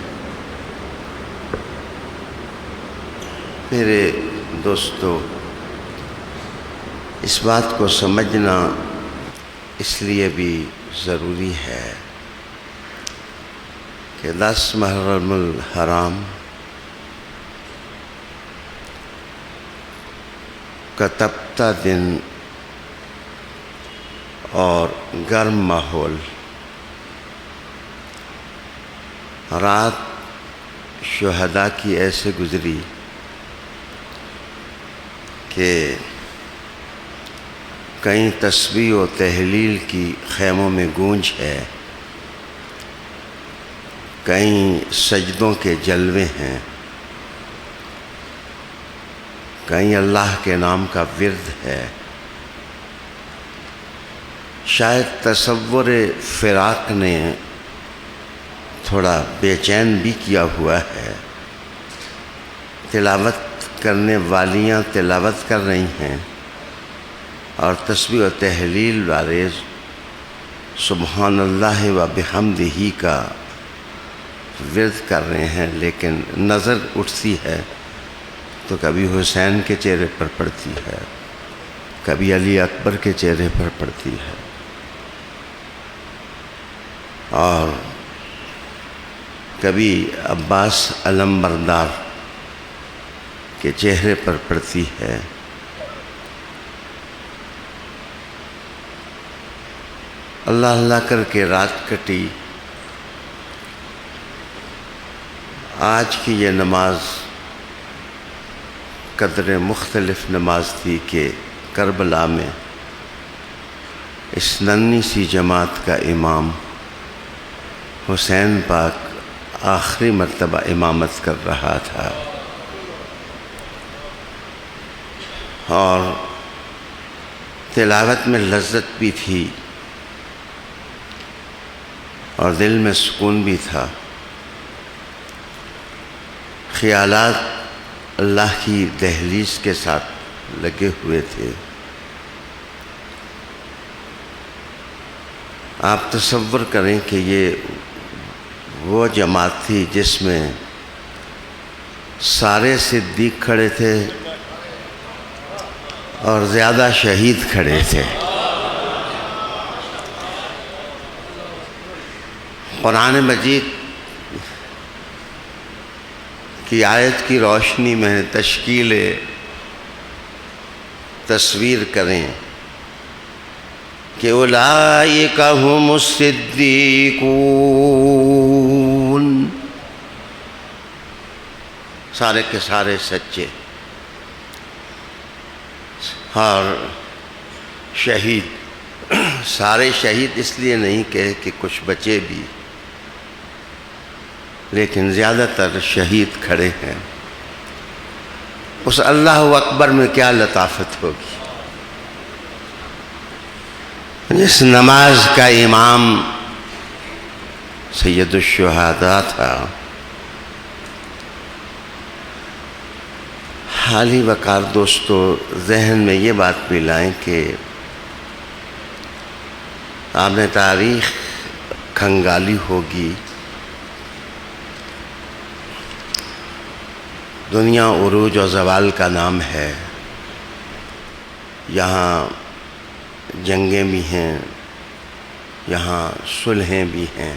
میرے دوستو، اس بات کو سمجھنا اس لیے بھی ضروری ہے کہ 10 محرم الحرام کا تپتا دن اور گرم ماحول رات شہداء کی ایسے گزری کہ کہیں تسبیح و تحلیل کی خیموں میں گونج ہے، کہیں سجدوں کے جلوے ہیں، کہیں اللہ کے نام کا ورد ہے۔ شاید تصور فراق نے تھوڑا بے چین بھی کیا ہوا ہے۔ تلاوت کرنے والیاں تلاوت کر رہی ہیں اور تسبیح و تحلیل والے سبحان اللہ و بحمدہ کا ورد کر رہے ہیں، لیکن نظر اٹھتی ہے تو کبھی حسین کے چہرے پر پڑتی ہے، کبھی علی اکبر کے چہرے پر پڑتی ہے، اور کبھی عباس علمبردار کے چہرے پر پڑتی ہے۔ اللہ اللہ کر کے رات کٹی۔ آج کی یہ نماز قدر مختلف نماز تھی کہ کربلا میں اس ننھی سی جماعت کا امام حسین پاک آخری مرتبہ امامت کر رہا تھا، اور تلاوت میں لذت بھی تھی اور دل میں سکون بھی تھا۔ خیالات اللہ کی دہلیز کے ساتھ لگے ہوئے تھے۔ آپ تصور کریں کہ یہ وہ جماعت تھی جس میں سارے صدیق کھڑے تھے اور زیادہ شہید کھڑے تھے۔ قرآن مجید کی آیت کی روشنی میں تشکیل تصویر کریں کہ اولئک هم الصدیقون، سارے کے سارے سچے، اور شہید سارے شہید اس لیے نہیں کہ کچھ بچے بھی، لیکن زیادہ تر شہید کھڑے ہیں۔ اس اللہ اکبر میں کیا لطافت ہوگی جس نماز کا امام سید الشہداء تھا۔ حالی وقار دوستو، ذہن میں یہ بات بھی لائیں کہ آپ نے تاریخ کھنگالی ہوگی، دنیا عروج و زوال کا نام ہے۔ یہاں جنگیں بھی ہیں، یہاں صلحیں بھی ہیں،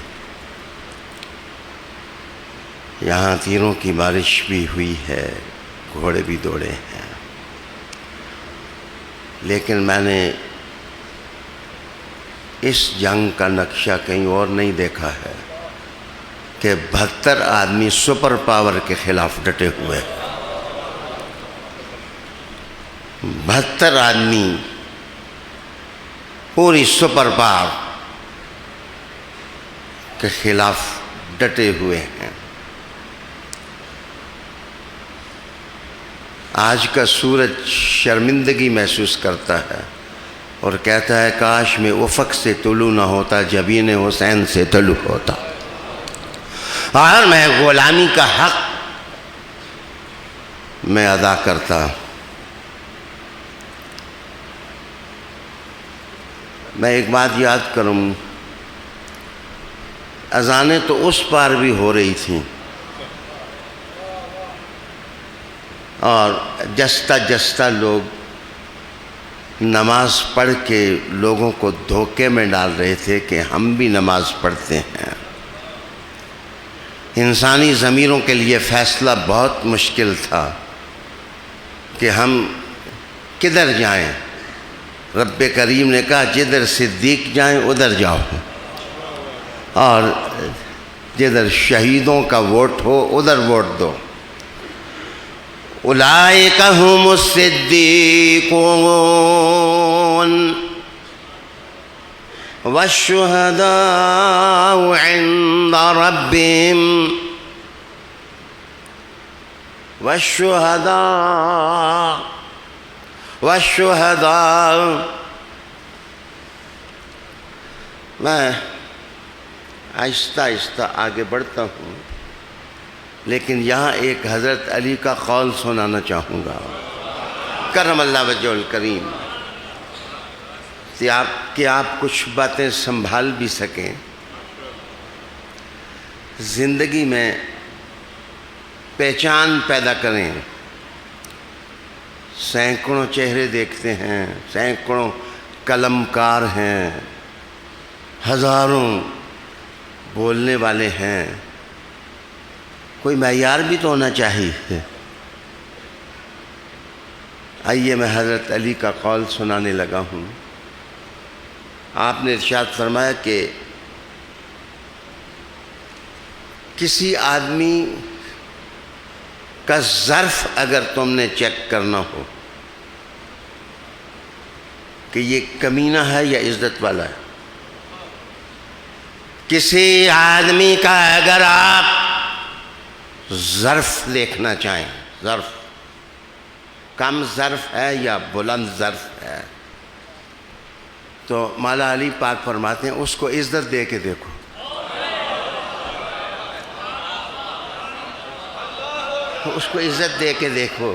یہاں تیروں کی بارش بھی ہوئی ہے، گھوڑے بھی دوڑے ہیں، لیکن میں نے اس جنگ کا نقشہ کہیں اور نہیں دیکھا ہے کہ 72 آدمی سپر پاور کے خلاف ڈٹے ہوئے، 72 آدمی پوری سپر پاور کے خلاف ڈٹے ہوئے ہیں۔ آج کا سورج شرمندگی محسوس کرتا ہے اور کہتا ہے کاش میں افق سے طلوع نہ ہوتا، جبین حسین سے طلوع ہوتا، اور میں غلامی کا حق میں ادا کرتا۔ میں ایک بات یاد کروں، اذانیں تو اس پار بھی ہو رہی تھیں، اور جستا جستا لوگ نماز پڑھ کے لوگوں کو دھوکے میں ڈال رہے تھے کہ ہم بھی نماز پڑھتے ہیں۔ انسانی ضمیروں کے لیے فیصلہ بہت مشکل تھا کہ ہم کدھر جائیں۔ رب کریم نے کہا جدھر صدیق جائیں ادھر جاؤ، اور جدھر شہیدوں کا ووٹ ہو ادھر ووٹ دو. اولئک هم الصدیقون والشهداء عند ربهم والشهداء. میں آہستہ آہستہ آگے بڑھتا ہوں، لیکن یہاں ایک حضرت علی کا قول سنانا چاہوں گا، کرم اللہ وجہ الکریم، کہ آپ کچھ باتیں سنبھال بھی سکیں. زندگی میں پہچان پیدا کریں. سینکڑوں چہرے دیکھتے ہیں، سینکڑوں قلم کار ہیں، ہزاروں بولنے والے ہیں، کوئی معیار بھی تو ہونا چاہیے. آئیے میں حضرت علی کا قول سنانے لگا ہوں. آپ نے ارشاد فرمایا کہ کسی آدمی کا ظرف اگر تم نے چیک کرنا ہو کہ یہ کمینہ ہے یا عزت والا ہے، کسی آدمی کا اگر آپ ظرف دیکھنا چاہیں، ظرف کم ظرف ہے یا بلند ظرف ہے، تو مولا علی پاک فرماتے ہیں اس کو عزت دے کے دیکھو. اس کو عزت دے کے دیکھو.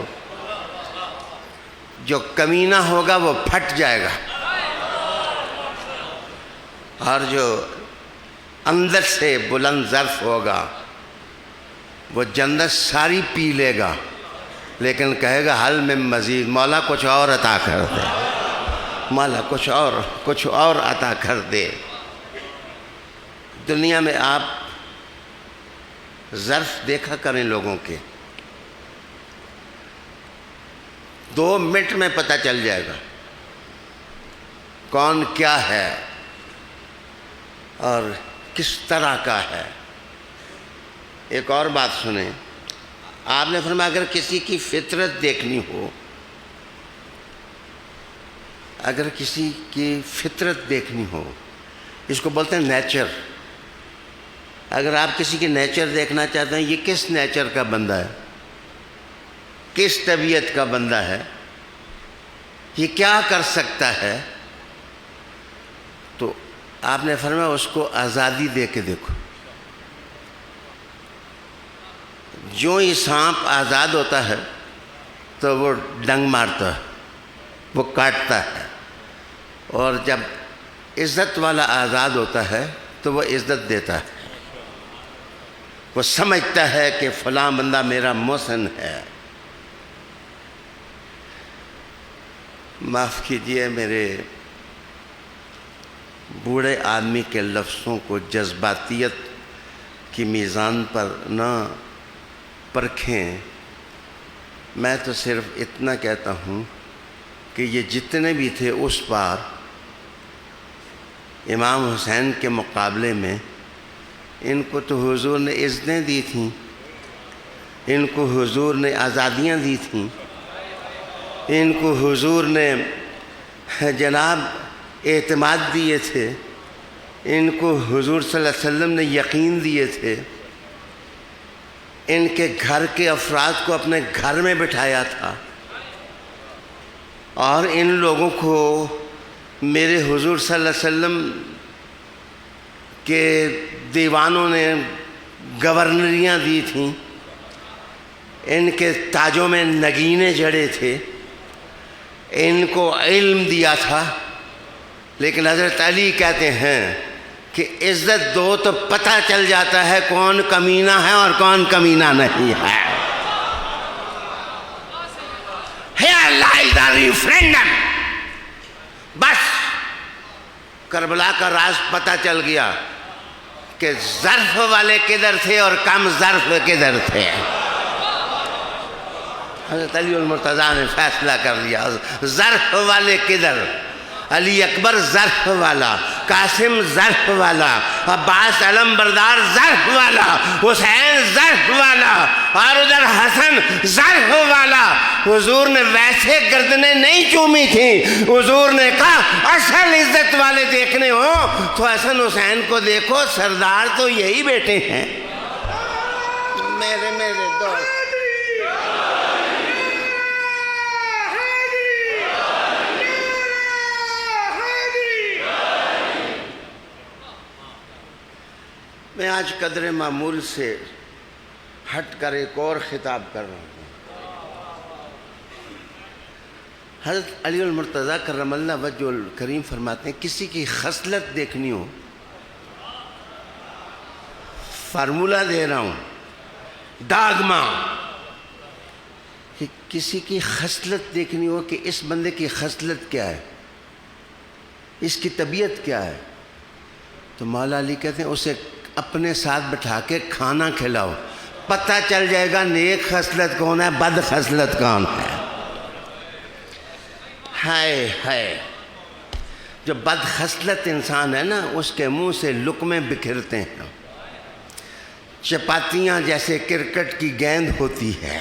جو کمینہ ہوگا وہ پھٹ جائے گا، اور جو اندر سے بلند ظرف ہوگا وہ جنت ساری پی لے گا، لیکن کہے گا حل میں مزید، مولا کچھ اور عطا کر دے، مولا کچھ اور عطا کر دے. دنیا میں آپ ظرف دیکھا کریں لوگوں کے، 2 منٹ میں پتہ چل جائے گا کون کیا ہے اور کس طرح کا ہے. ایک اور بات سنیں، آپ نے فرمایا اگر کسی کی فطرت دیکھنی ہو، اگر کسی کی فطرت دیکھنی ہو، اس کو بولتے ہیں نیچر. اگر آپ کسی کی نیچر دیکھنا چاہتے ہیں، یہ کس نیچر کا بندہ ہے، کس طبیعت کا بندہ ہے، یہ کیا کر سکتا ہے، تو آپ نے فرمایا اس کو آزادی دے کے دیکھو. جو ہی سانپ آزاد ہوتا ہے تو وہ ڈنگ مارتا ہے، وہ کاٹتا ہے، اور جب عزت والا آزاد ہوتا ہے تو وہ عزت دیتا ہے. وہ سمجھتا ہے کہ فلاں بندہ میرا محسن ہے. معاف کیجئے میرے بوڑھے آدمی کے لفظوں کو جذباتیت کی میزان پر نہ پرکھیں. میں تو صرف اتنا کہتا ہوں کہ یہ جتنے بھی تھے اس بار امام حسین کے مقابلے میں، ان کو تو حضور نے اذنیں دی تھیں، ان کو حضور نے آزادیاں دی تھیں، ان کو حضور نے جناب اعتماد دیے تھے، ان کو حضور صلی اللہ علیہ وسلم نے یقین دیے تھے، ان کے گھر کے افراد کو اپنے گھر میں بٹھایا تھا، اور ان لوگوں کو میرے حضور صلی اللہ علیہ وسلم کے دیوانوں نے گورنریاں دی تھیں، ان کے تاجوں میں نگینے جڑے تھے، ان کو علم دیا تھا. لیکن حضرت علی کہتے ہیں کہ عزت دو تو پتہ چل جاتا ہے کون کمینہ ہے اور کون کمینہ نہیں ہے. Here lies the referendum. بس کربلا کا راز پتہ چل گیا کہ ظرف والے کدھر تھے اور کم ظرف کدھر تھے. حضرت علی المرتضیٰ نے فیصلہ کر لیا ظرف والے کدھر. علی اکبر ظرف والا، قاسم ظرف والا، عباس علم بردار ظرف والا، حسین ظرف والا، اور ادھر حسن ظرف والا۔ حضور نے ویسے گردنیں نہیں چومی تھیں، حضور نے کہا اصل عزت والے دیکھنے ہو تو حسن حسین کو دیکھو، سردار تو یہی بیٹے ہیں۔ میرے دوست میں آج قدر معمول سے ہٹ کر ایک اور خطاب کر رہا ہوں۔ حضرت علی المرتضیٰ کرم اللہ وجہ الکریم فرماتے ہیں کسی کی خصلت دیکھنی ہو، فارمولہ دے رہا ہوں، ڈاگما، کہ کسی کی خصلت دیکھنی ہو کہ اس بندے کی خصلت کیا ہے، اس کی طبیعت کیا ہے، تو مولا علی کہتے ہیں اسے اپنے ساتھ بٹھا کے کھانا کھلاؤ، پتہ چل جائے گا نیک خصلت کون ہے، بد خصلت کون ہے۔ ہائے ہائے، جو بد خصلت انسان ہے نا اس کے منہ سے لقمے بکھرتے ہیں، چپاتیاں جیسے کرکٹ کی گیند ہوتی ہے،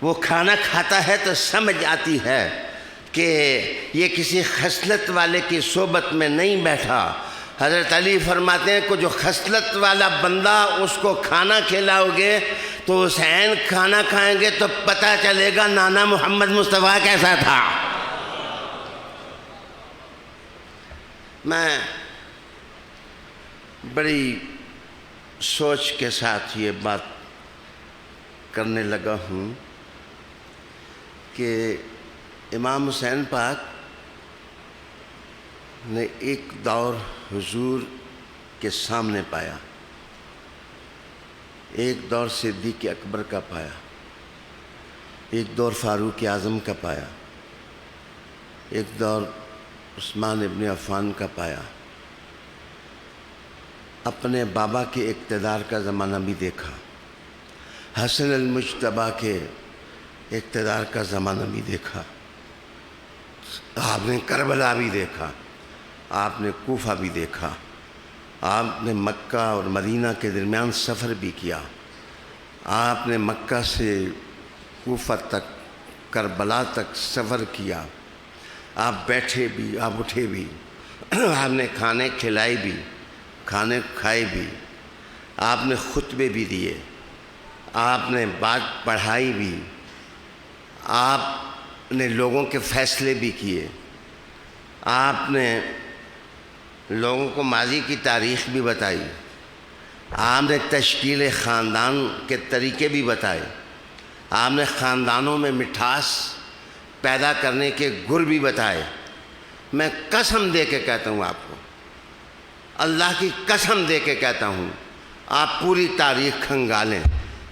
وہ کھانا کھاتا ہے تو سمجھ آتی ہے کہ یہ کسی خصلت والے کی صحبت میں نہیں بیٹھا۔ حضرت علی فرماتے ہیں کہ جو خصلت والا بندہ اس کو کھانا کھلاؤ گے تو حسین کھانا کھائیں گے تو پتہ چلے گا نانا محمد مصطفیٰ کیسا تھا۔ میں بڑی سوچ کے ساتھ یہ بات کرنے لگا ہوں کہ امام حسین پاک نے ایک دور حضور کے سامنے پایا، ایک دور صدیق اکبر کا پایا، ایک دور فاروق اعظم کا پایا، ایک دور عثمان ابن عفان کا پایا، اپنے بابا کے اقتدار کا زمانہ بھی دیکھا، حسن المجتبیٰ کے اقتدار کا زمانہ بھی دیکھا، آپ نے کربلا بھی دیکھا، آپ نے کوفہ بھی دیکھا، آپ نے مکہ اور مدینہ کے درمیان سفر بھی کیا، آپ نے مکہ سے کوفہ تک کربلا تک سفر کیا، آپ بیٹھے بھی، آپ اٹھے بھی، آپ نے کھانے کھلائے بھی، کھانے کھائے بھی، آپ نے خطبے بھی دیے، آپ نے بات پڑھائی بھی، آپ نے لوگوں کے فیصلے بھی کیے، آپ نے لوگوں کو ماضی کی تاریخ بھی بتائی، آپ نے تشکیل خاندان کے طریقے بھی بتائے، آپ نے خاندانوں میں مٹھاس پیدا کرنے کے گر بھی بتائے۔ میں قسم دے کے کہتا ہوں آپ کو، اللہ کی قسم دے کے کہتا ہوں، آپ پوری تاریخ کھنگالیں،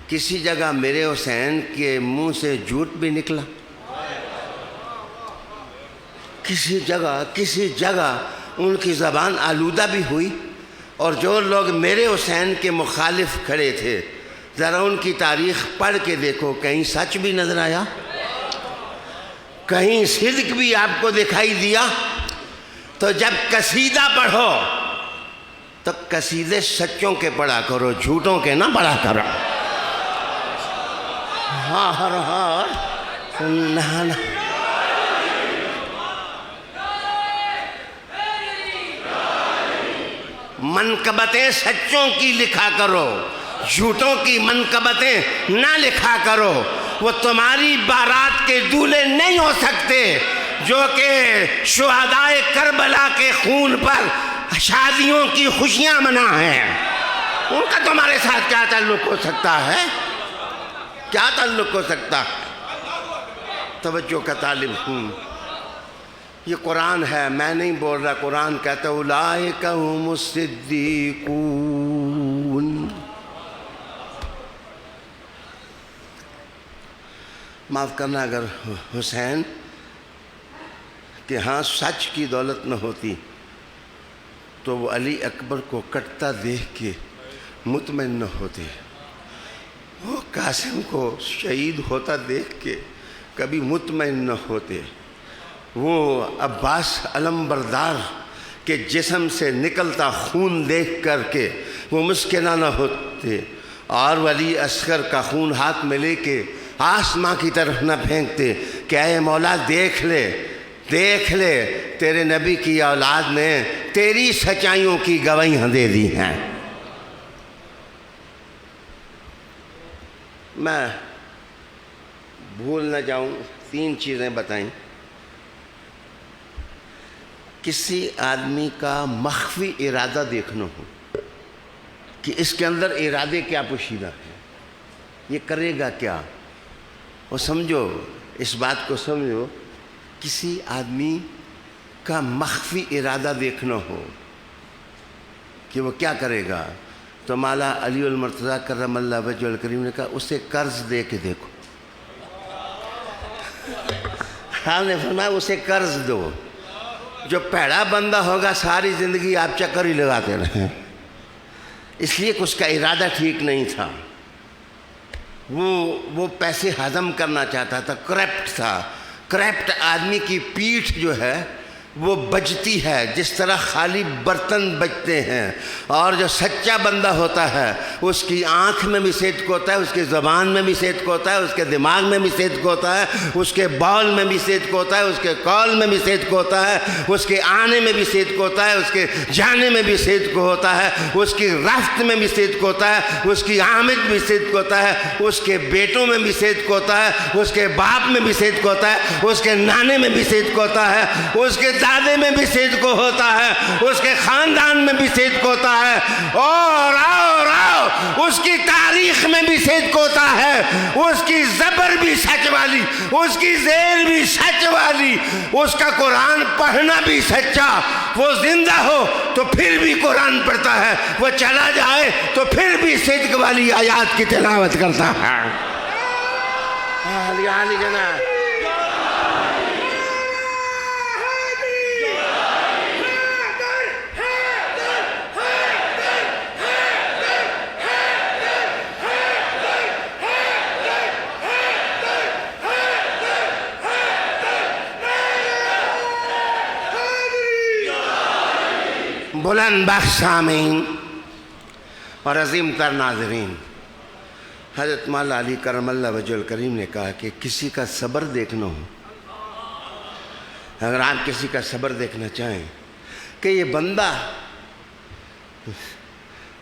کسی جگہ میرے حسین کے منہ سے جھوٹ بھی نکلا؟ کسی جگہ ان کی زبان آلودہ بھی ہوئی؟ اور جو لوگ میرے حسین کے مخالف کھڑے تھے ذرا ان کی تاریخ پڑھ کے دیکھو، کہیں سچ بھی نظر آیا؟ کہیں صدق بھی آپ کو دکھائی دیا؟ تو جب قصیدہ پڑھو تو قصیدے سچوں کے پڑھا کرو، جھوٹوں کے نہ پڑھا کرو۔ منقبتیں سچوں کی لکھا کرو، جھوٹوں کی منقبتیں نہ لکھا کرو۔ وہ تمہاری بارات کے دولہے نہیں ہو سکتے جو کہ شہدائے کربلا کے خون پر شادیوں کی خوشیاں منا ہیں۔ ان کا تمہارے ساتھ کیا تعلق ہو سکتا ہے؟ کیا تعلق ہو سکتا ہے؟ توجہ کا طالب ہوں، یہ قرآن ہے، میں نہیں بول رہا، قرآن کہتا ہے اولئک ھم الصدیقون۔ معاف کرنا اگر حسین کہ ہاں سچ کی دولت نہ ہوتی تو وہ علی اکبر کو کٹتا دیکھ کے مطمئن نہ ہوتے، وہ قاسم کو شہید ہوتا دیکھ کے کبھی مطمئن نہ ہوتے، وہ عباس علم بردار کہ جسم سے نکلتا خون دیکھ کر کے وہ مسکنا نہ ہوتے اور ولی اصغر کا خون ہاتھ میں لے کے آسماں کی طرف نہ پھینکتے کہ اے مولا دیکھ لے تیرے نبی کی اولاد نے تیری سچائیوں کی گواہیاں دے دی ہیں۔ میں بھول نہ جاؤں 3 چیزیں بتائیں۔ کسی آدمی کا مخفی ارادہ دیکھنا ہو کہ اس کے اندر ارادے کیا پوشیدہ ہیں، یہ کرے گا کیا، اور سمجھو اس بات کو سمجھو، کسی آدمی کا مخفی ارادہ دیکھنا ہو کہ وہ کیا کرے گا، تو مولا علی المرتضیٰ کرم اللہ وجہ الکریم نے کہا اسے قرض دے کے دیکھو۔ آپ نے فرمایا اسے قرض دو، جو پیڑا بندہ ہوگا ساری زندگی آپ چکر ہی لگاتے رہیں، اس لیے کہ اس کا ارادہ ٹھیک نہیں تھا، وہ پیسے ہضم کرنا چاہتا تھا، کرپٹ تھا۔ کرپٹ آدمی کی پیٹھ جو ہے وہ بجتی ہے جس طرح خالی برتن بجتے ہیں، اور جو سچا بندہ ہوتا ہے اس کی آنکھ میں بھی صدق ہوتا ہے، اس کی زبان میں بھی صدق ہوتا ہے، اس کے دماغ میں بھی صدق ہوتا ہے، اس کے بول میں بھی صدق ہوتا ہے، اس کے قول میں بھی صدق ہوتا ہے، اس کے آنے میں بھی صدق ہوتا ہے، اس کے جانے میں بھی صدق ہوتا ہے، اس کی رفت میں بھی صدق ہوتا ہے، اس کی آمد بھی صدق ہوتا ہے، اس کے بیٹوں میں بھی صدق ہوتا ہے، اس کے باپ میں بھی صدق ہوتا ہے، اس کے نانے میں بھی صدق ہوتا ہے، اس کے دادے میں بھی صدق ہوتا ہے، اس کے خاندان میں بھی صدق ہوتا ہے، اور اس کی تاریخ میں بھی صدق ہوتا ہے، اس کی زبر بھی سچ والی، اس کی زیر بھی سچ والی، اس کا قرآن پڑھنا بھی سچا، وہ زندہ ہو تو پھر بھی قرآن پڑھتا ہے، وہ چلا جائے تو پھر بھی صدق والی آیات کی تلاوت کرتا ہے۔ علی جناب بلند بخش سامعین اور عظیم تر ناظرین، حضرت مولا علی کرم اللہ وجہ الکریم نے کہا کہ کسی کا صبر دیکھنا ہو، اگر آپ کسی کا صبر دیکھنا چاہیں کہ یہ بندہ،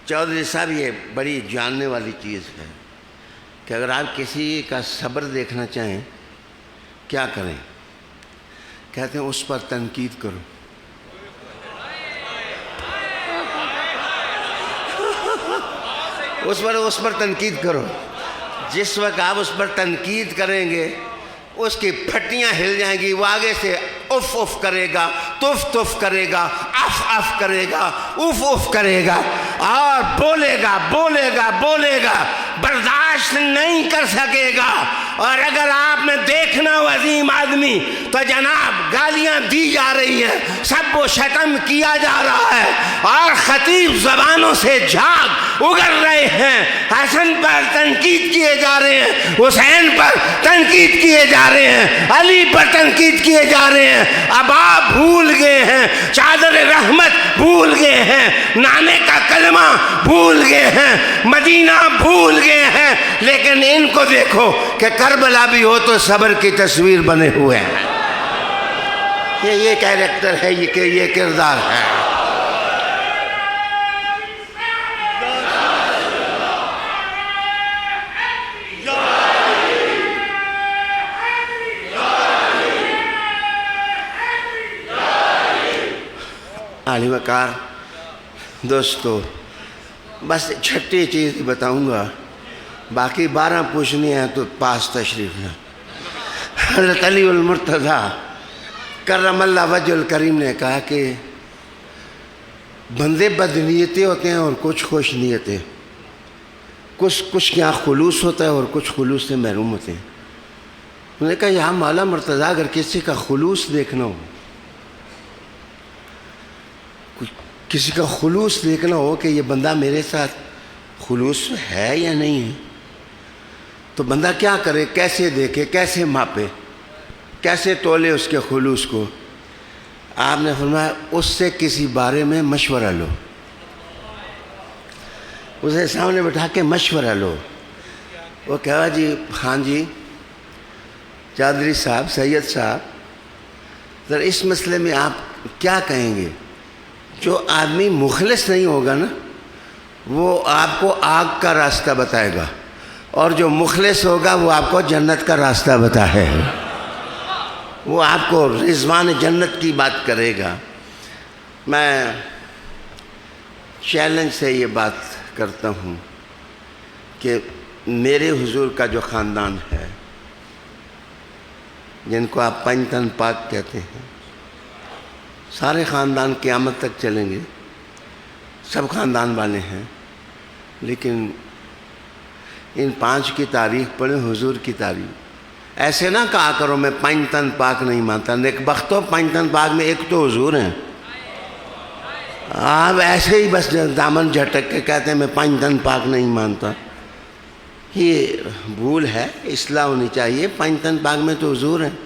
چودھری صاحب یہ بڑی جاننے والی چیز ہے کہ اگر آپ کسی کا صبر دیکھنا چاہیں کیا کریں؟ کہتے ہیں اس پر تنقید کرو۔ اس پر تنقید کرو۔ جس وقت آپ اس پر تنقید کریں گے اس کی پھٹیاں ہل جائیں گی، وہ آگے سے اف اف کرے گا، تف تف کرے گا، اف اف کرے گا، اف اف کرے گا، اور بولے گا، برداشت نہیں کر سکے گا۔ اور اگر آپ نے دیکھنا ہو عظیم آدمی تو جناب گالیاں دی جا رہی ہیں، سب و شتم کیا جا رہا ہے، اور خطیب زبانوں سے جھاگ اگل رہے ہیں، حسن پر تنقید کیے جا رہے ہیں، حسین پر تنقید کیے جا رہے ہیں، علی پر تنقید کیے جا رہے ہیں۔ اب آپ بھول گئے ہیں، چادر رحمت بھول گئے ہیں، نانے کا کلمہ بھول گئے ہیں، مدینہ بھول گئے ہیں، لیکن ان کو دیکھو کہ کربلا بھی ہو تو صبر کی تصویر بنے ہوئے ہیں۔ یہ کیریکٹر ہے، یہ کردار ہے۔ علی وقار دوستو، بس چھٹی چیز بتاؤں گا، باقی 12 پوچھنی ہیں تو پاس تشریف لیں۔ حضرت علی المرتضیٰ کرم اللہ وجہ الکریم نے کہا کہ بندے بدنیتیں ہوتے ہیں اور کچھ خوش نیتیں، کچھ کے یہاں خلوص ہوتا ہے اور کچھ خلوص سے محروم ہوتے ہیں۔ انہوں نے کہا یہاں مولا مرتضیٰ اگر کسی کا خلوص دیکھنا ہو، کسی کا خلوص دیکھنا ہو کہ یہ بندہ میرے ساتھ خلوص ہے یا نہیں ہے، تو بندہ کیا کرے، کیسے دیکھے، کیسے ماپے، کیسے تولے اس کے خلوص کو؟ آپ نے فرمایا اس سے کسی بارے میں مشورہ لو، اسے سامنے بٹھا کے مشورہ لو۔ وہ کہا جی ہاں جی چودھری صاحب، سید صاحب، ذرا اس مسئلے میں آپ کیا کہیں گے؟ جو آدمی مخلص نہیں ہوگا نا وہ آپ کو آگ کا راستہ بتائے گا، اور جو مخلص ہوگا وہ آپ کو جنت کا راستہ بتائے گا، وہ آپ کو رضوان جنت کی بات کرے گا۔ میں چیلنج سے یہ بات کرتا ہوں کہ میرے حضور کا جو خاندان ہے، جن کو آپ پنج تن پاک کہتے ہیں، سارے خاندان قیامت تک چلیں گے، سب خاندان والے ہیں، لیکن ان 5 کی تاریخ پڑھیں، حضور کی تاریخ۔ ایسے نہ کہا کرو میں پنج تن پاک نہیں مانتا، نیک بختو پنج تن پاک میں ایک تو حضور ہیں۔ آپ ایسے ہی بس دامن جھٹک کے کہتے ہیں میں پنج تن پاک نہیں مانتا، یہ بھول ہے، اصلاح ہونی چاہیے۔ پنج تن پاک میں تو حضور ہیں،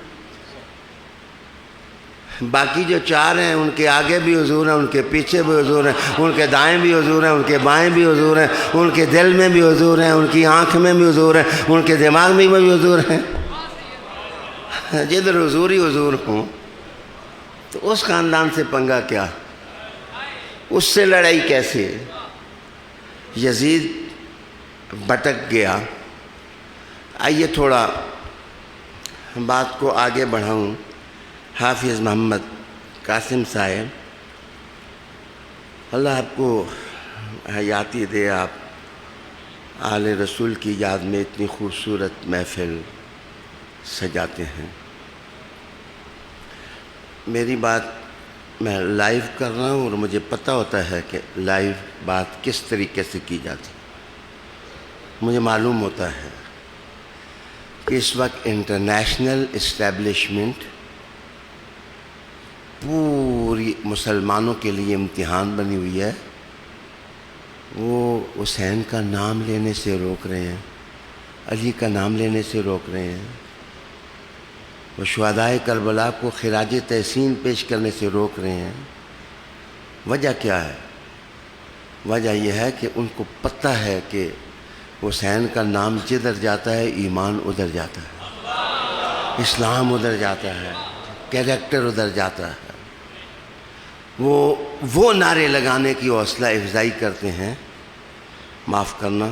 باقی جو 4 ہیں ان کے آگے بھی حضور ہیں، ان کے پیچھے بھی حضور ہیں، ان کے دائیں بھی حضور ہیں، ان کے بائیں بھی حضور ہیں، ان کے دل میں بھی حضور ہیں، ان کی آنکھ میں بھی حضور ہیں، ان کے دماغ میں بھی حضور ہیں۔ جدھر حضور ہی حضور ہوں تو اس خاندان سے پنگا کیا، اس سے لڑائی کیسے؟ یزید بھٹک گیا۔ آئیے تھوڑا بات کو آگے بڑھاؤں۔ حافظ محمد قاسم صاحب، اللہ آپ کو حیاتی دے، آپ آل رسول کی یاد میں اتنی خوبصورت محفل سجاتے ہیں۔ میری بات میں لائیو کر رہا ہوں اور مجھے پتہ ہوتا ہے کہ لائیو بات کس طریقے سے کی جاتی۔ مجھے معلوم ہوتا ہے کہ اس وقت انٹرنیشنل اسٹیبلشمنٹ پوری مسلمانوں کے لیے امتحان بنی ہوئی ہے۔ وہ حسین کا نام لینے سے روک رہے ہیں، علی کا نام لینے سے روک رہے ہیں، وہ شہدائے کربلا کو خراج تحسین پیش کرنے سے روک رہے ہیں۔ وجہ کیا ہے؟ وجہ یہ ہے کہ ان کو پتہ ہے کہ حسین کا نام جدھر جاتا ہے ایمان ادھر جاتا ہے، اسلام ادھر جاتا ہے، کیریکٹر ادھر جاتا ہے۔ وہ نعرے لگانے کی حوصلہ افزائی کرتے ہیں، معاف کرنا،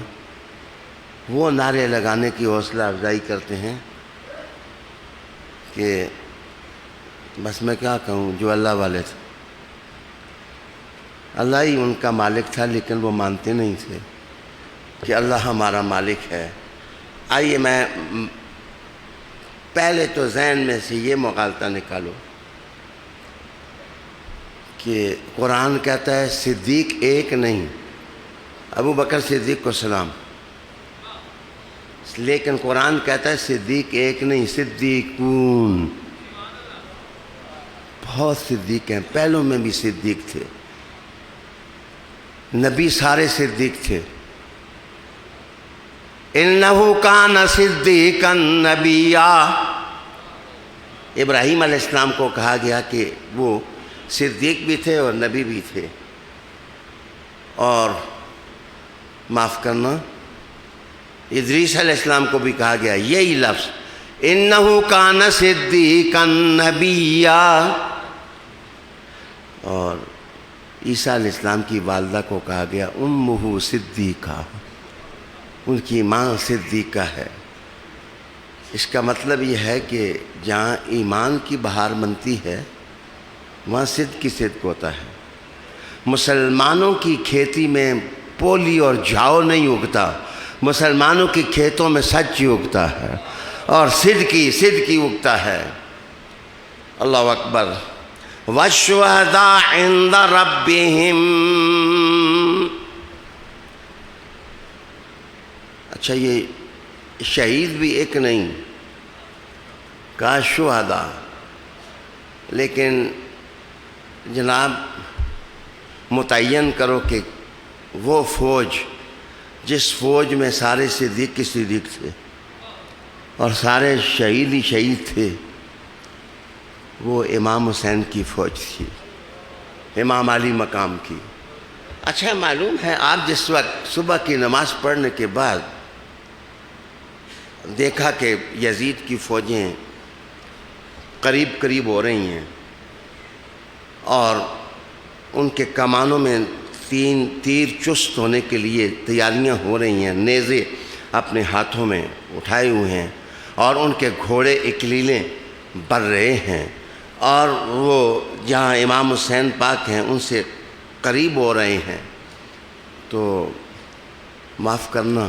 وہ نعرے لگانے کی حوصلہ افزائی کرتے ہیں کہ بس میں کیا کہوں، جو اللہ والے تھے، اللہ ہی ان کا مالک تھا، لیکن وہ مانتے نہیں تھے کہ اللہ ہمارا مالک ہے۔ آئیے میں پہلے تو ذہن میں سے یہ مغالطہ نکالو کہ قرآن کہتا ہے صدیق ایک نہیں، ابو بکر صدیق کو سلام، لیکن قرآن کہتا ہے صدیق ایک نہیں، صدیقون، بہت صدیق ہیں، پہلوں میں بھی صدیق تھے، نبی سارے صدیق تھے۔ انہو کان صدیقا نبیا، ابراہیم علیہ السلام کو کہا گیا کہ وہ صدیق بھی تھے اور نبی بھی تھے۔ اور معاف کرنا، ادریس علیہ السلام کو بھی کہا گیا یہی لفظ، انہو کان صدیقا نبیا۔ اور عیسیٰ علیہ السلام کی والدہ کو کہا گیا امہ صدیقہ، ان کی ماں صدیقہ ہے۔ اس کا مطلب یہ ہے کہ جہاں ایمان کی بہار بنتی ہے وہاں صدق کی صدق ہوتا ہے۔ مسلمانوں کی کھیتی میں پولی اور جھاؤ نہیں اگتا، مسلمانوں کی کھیتوں میں سچ ہی اگتا ہے اور صدقی اگتا ہے۔ اللہ اکبر۔ وَالشُّهَدَاءُ عِندَ رَبِّهِمْ۔ اچھا، یہ شہید بھی ایک نہیں، کہا شہداء، لیکن جناب متعین کرو کہ وہ فوج جس فوج میں سارے صدیق کی صدیق تھے اور سارے شہید ہی شہید تھے، وہ امام حسین کی فوج تھی، امام علی مقام کی۔ اچھا معلوم ہے آپ جس وقت صبح کی نماز پڑھنے کے بعد دیکھا کہ یزید کی فوجیں قریب قریب ہو رہی ہیں اور ان کے کمانوں میں تیر چست ہونے کے لیے تیاریاں ہو رہی ہیں، نیزے اپنے ہاتھوں میں اٹھائے ہوئے ہیں اور ان کے گھوڑے اکلیلیں بڑھ رہے ہیں اور وہ جہاں امام حسین پاک ہیں ان سے قریب ہو رہے ہیں، تو معاف کرنا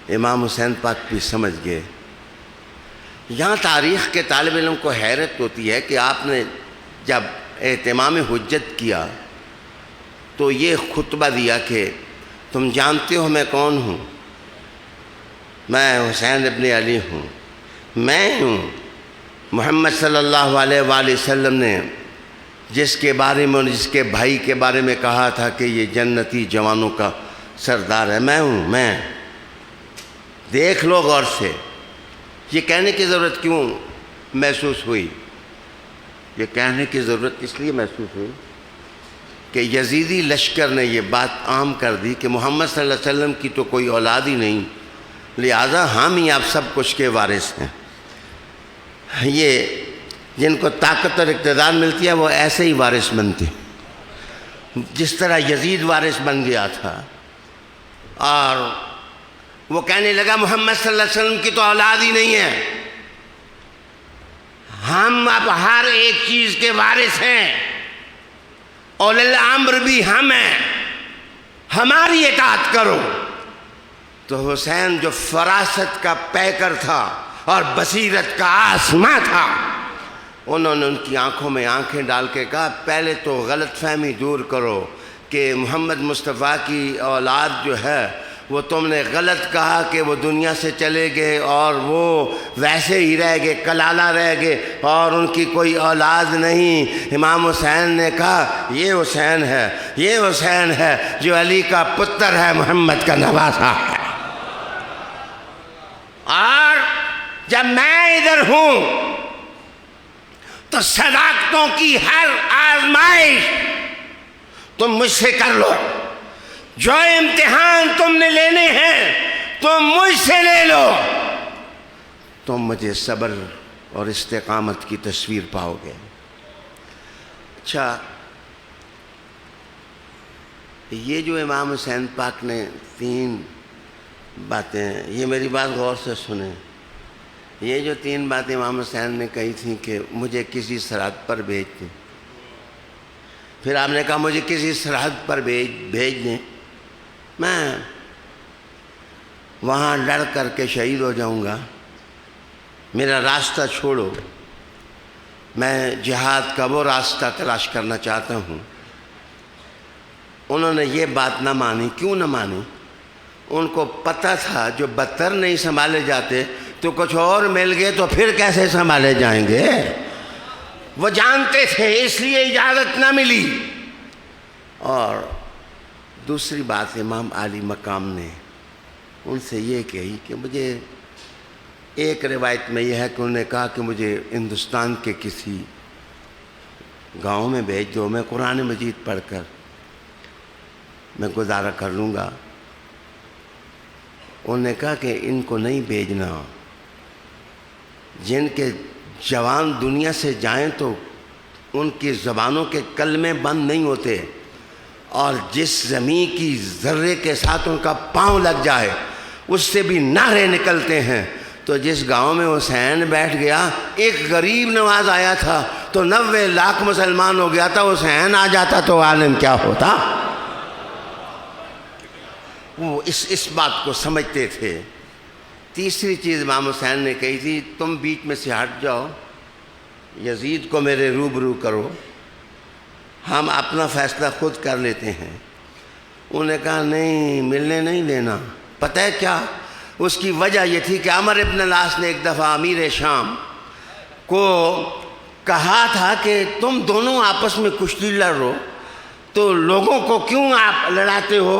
امام حسین پاک بھی سمجھ گئے۔ یہاں تاریخ کے طالب علم کو حیرت ہوتی ہے کہ آپ نے جب اہتمام حجت کیا تو یہ خطبہ دیا کہ تم جانتے ہو میں کون ہوں؟ میں حسین ابن علی ہوں، میں ہوں محمد صلی اللہ علیہ وآلہ وسلم نے جس کے بارے میں، جس کے بھائی کے بارے میں کہا تھا کہ یہ جنتی جوانوں کا سردار ہے، میں ہوں، میں۔ دیکھ لو غور سے، یہ کہنے کی ضرورت کیوں محسوس ہوئی؟ یہ کہنے کی ضرورت اس لیے محسوس ہوئی کہ یزیدی لشکر نے یہ بات عام کر دی کہ محمد صلی اللہ علیہ وسلم کی تو کوئی اولاد ہی نہیں، لہذا ہم ہی آپ سب کچھ کے وارث ہیں۔ یہ جن کو طاقت اور اقتدار ملتی ہے وہ ایسے ہی وارث بنتے ہیں، جس طرح یزید وارث بن گیا تھا اور وہ کہنے لگا محمد صلی اللہ علیہ وسلم کی تو اولاد ہی نہیں ہے، ہم اب ہر ایک چیز کے وارث ہیں، اولی الامر بھی ہم ہیں، ہماری اطاعت کرو۔ تو حسین جو فراست کا پیکر تھا اور بصیرت کا آسماں تھا، انہوں نے ان کی آنکھوں میں آنکھیں ڈال کے کہا پہلے تو غلط فہمی دور کرو کہ محمد مصطفیٰ کی اولاد جو ہے وہ تم نے غلط کہا کہ وہ دنیا سے چلے گئے اور وہ ویسے ہی رہ گئے، کلالہ رہ گئے اور ان کی کوئی اولاد نہیں۔ امام حسین نے کہا یہ حسین ہے، یہ حسین ہے جو علی کا پتر ہے، محمد کا نواسا ہے۔ اور جب میں ادھر ہوں تو صداقتوں کی ہر آزمائش تم مجھ سے کر لو، جو امتحان تم نے لینے ہیں تم مجھ سے لے لو، تم مجھے صبر اور استقامت کی تصویر پاؤ گے۔ اچھا، یہ جو امام حسین پاک نے 3 باتیں، یہ میری بات غور سے سنیں، یہ جو 3 باتیں امام حسین نے کہی تھیں کہ مجھے کسی سرحد پر بھیج دیں، پھر آپ نے کہا مجھے کسی سرحد پر بھیج دیں، میں وہاں لڑ کر کے شہید ہو جاؤں گا، میرا راستہ چھوڑو، میں جہاد کا وہ راستہ تلاش کرنا چاہتا ہوں۔ انہوں نے یہ بات نہ مانی۔ کیوں نہ مانی؟ ان کو پتہ تھا جو بدتر نہیں سنبھالے جاتے تو کچھ اور مل گئے تو پھر کیسے سنبھالے جائیں گے، وہ جانتے تھے، اس لیے اجازت نہ ملی۔ اور دوسری بات امام علی مقام نے ان سے یہ کہی کہ مجھے، ایک روایت میں یہ ہے کہ انہوں نے کہا کہ مجھے ہندوستان کے کسی گاؤں میں بھیج دو، میں قرآن مجید پڑھ کر میں گزارا کر لوں گا۔ انہوں نے کہا کہ ان کو نہیں بھیجنا، جن کے جوان دنیا سے جائیں تو ان کی زبانوں کے کلمے بند نہیں ہوتے، اور جس زمین کی ذرے کے ساتھ ان کا پاؤں لگ جائے اس سے بھی نعرے نکلتے ہیں۔ تو جس گاؤں میں حسین بیٹھ گیا، ایک غریب نواز آیا تھا تو 90 لاکھ مسلمان ہو گیا تھا، حسین آ جاتا تو عالم کیا ہوتا۔ وہ اس بات کو سمجھتے تھے۔ تیسری چیز امام حسین نے کہی تھی، تم بیچ میں سے ہٹ جاؤ، یزید کو میرے روبرو کرو، ہم اپنا فیصلہ خود کر لیتے ہیں۔ انہوں نے کہا نہیں، ملنے نہیں دینا۔ پتہ ہے کیا اس کی وجہ؟ یہ تھی کہ عمر ابن العاص نے ایک دفعہ امیر شام کو کہا تھا کہ تم دونوں آپس میں کشتی لڑ رہو تو لوگوں کو کیوں آپ لڑاتے ہو؟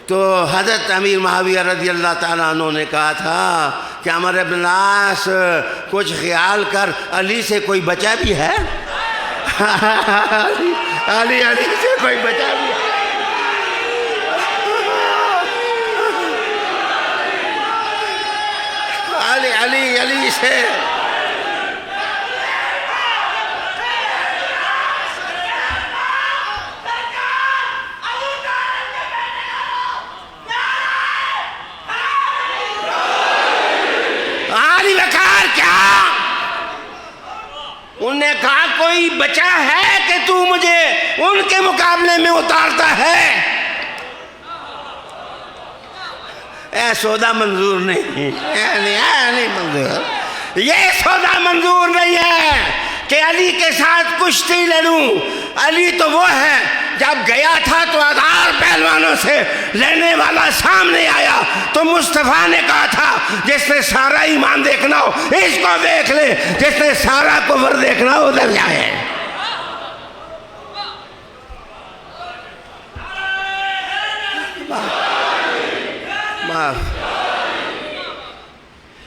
تو حضرت امیر معاویہ رضی اللہ تعالیٰ عنہ نے کہا تھا کہ عمر ابن العاص کچھ خیال کر، علی سے کوئی بچا بھی ہے؟ علی سے کوئی بچا بھی ہے؟ علی سے علی وقار کیا؟ انہوں نے کہا کوئی بچا ہے کہ تو مجھے ان کے مقابلے میں اتارتا ہے؟ اے سودا منظور نہیں، نہیں منظور، یہ سودا منظور نہیں ہے کہ علی کے ساتھ کشتی لڑوں۔ علی تو وہ ہے جب گیا تھا تو 1000 پہلوانوں سے لڑنے والا سامنے آیا تو مصطفیٰ نے کہا تھا جس نے سارا ایمان دیکھنا ہو اس کو دیکھ لے، جس نے سارا کفر دیکھنا ہو ادھر جائے۔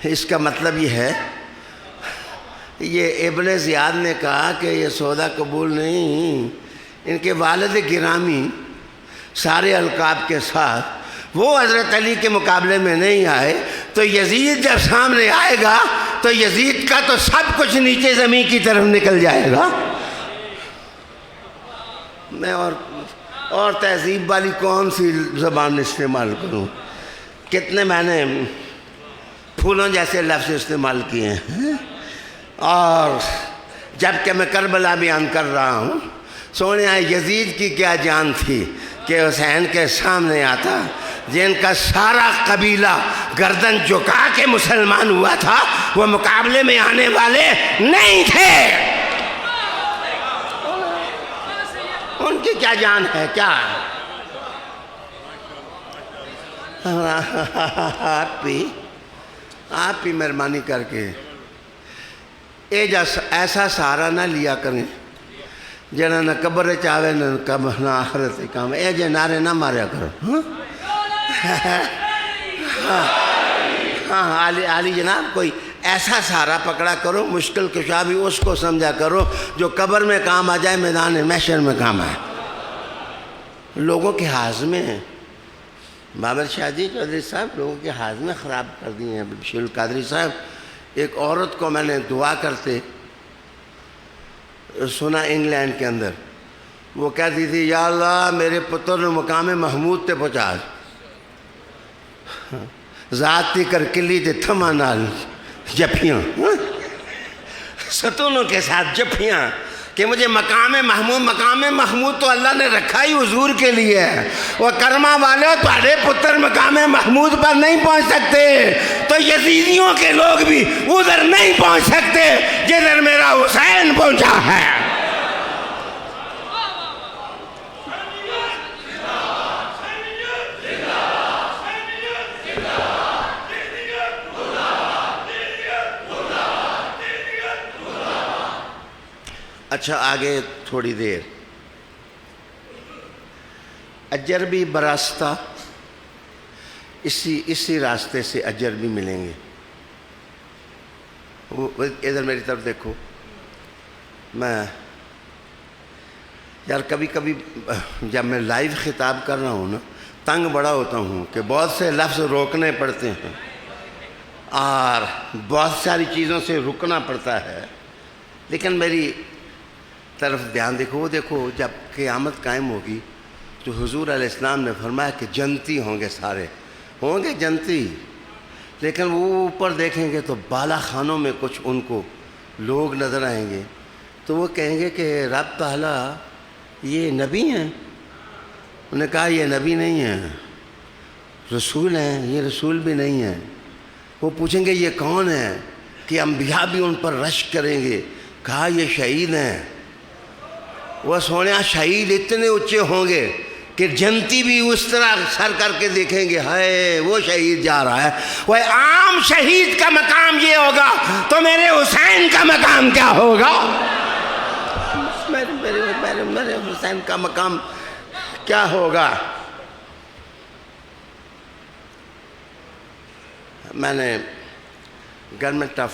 اس کا مطلب یہ ہے، یہ ابن زیاد نے کہا کہ یہ سودا قبول نہیں۔ ان کے والد گرامی سارے القاب کے ساتھ وہ حضرت علی کے مقابلے میں نہیں آئے، تو یزید جب سامنے آئے گا تو یزید کا تو سب کچھ نیچے زمین کی طرف نکل جائے گا۔ میں اور تہذیب والی کون سی زبان استعمال کروں؟ کتنے میں نے پھولوں جیسے لفظ استعمال کیے ہیں، اور جب کہ میں کربلا بیان کر رہا ہوں، سونے یزید کی کیا جان تھی کہ حسین کے سامنے آتا، جن کا سارا قبیلہ گردن جھکا کے مسلمان ہوا تھا، وہ مقابلے میں آنے والے نہیں تھے۔ ان کی کیا جان ہے؟ کیا آپ بھی مہربانی کر کے ایسا سہارا نہ لیا کریں جنا نہ قبر چاہے نہ آخرت کام، اے جے نعرے نہ ماریا کرو۔ ہاں علی جناب، کوئی ایسا سہارا پکڑا کرو، مشکل کشا بھی اس کو سمجھا کرو جو قبر میں کام آ جائے، میدان محشر میں کام آئے۔ لوگوں کے ہاضمے ہیں، بابر شاہ جی چودھری صاحب لوگوں کے ہاضمے خراب کر دیے ہیں۔ بشیر القادری صاحب، ایک عورت کو میں نے دعا کرتے سنا انگلینڈ کے اندر، وہ کہتی تھی یا اللہ میرے پتر نے مقام محمود تے پہنچا، ذاتی کر کلی تے تھما نال جپیاں، ستونوں کے ساتھ جپیاں، کہ مجھے مقام محمود تو اللہ نے رکھا ہی حضور کے لیے ہے۔ وہ کرما والے تمہارے پتر مقام محمود پر نہیں پہنچ سکتے، تو یزیدیوں کے لوگ بھی ادھر نہیں پہنچ سکتے جدھر میرا حسین پہنچا ہے۔ اچھا آگے تھوڑی دیر، اجر بھی براستہ، اسی راستے سے اجر بھی ملیں گے۔ ادھر میری طرف دیکھو، میں یار کبھی کبھی جب میں لائیو خطاب کر رہا ہوں نا، تنگ بڑا ہوتا ہوں کہ بہت سے لفظ روکنے پڑتے ہیں اور بہت ساری چیزوں سے رکنا پڑتا ہے، لیکن میری طرف دھیان دیکھو۔ وہ دیکھو جب قیامت قائم ہوگی تو حضور علیہ السلام نے فرمایا کہ جنتی ہوں گے، سارے ہوں گے جنتی، لیکن وہ اوپر دیکھیں گے تو بالا خانوں میں کچھ ان کو لوگ نظر آئیں گے، تو وہ کہیں گے کہ رب تعالیٰ یہ نبی ہیں؟ انہوں نے کہا یہ نبی نہیں ہیں، رسول ہیں، یہ رسول بھی نہیں ہیں۔ وہ پوچھیں گے یہ کون ہیں؟ کہ انبیاء بھی ان پر رشک کریں گے، کہا یہ شہید ہیں۔ وہ سونیا شہید اتنے اونچے ہوں گے کہ جنتی بھی اس طرح سر کر کے دیکھیں گے، ہائے وہ شہید جا رہا ہے۔ وہ عام شہید کا مقام یہ ہوگا تو میرے حسین کا مقام کیا ہوگا؟ میرے حسین کا مقام کیا ہوگا؟ میں نے گورنمنٹ آف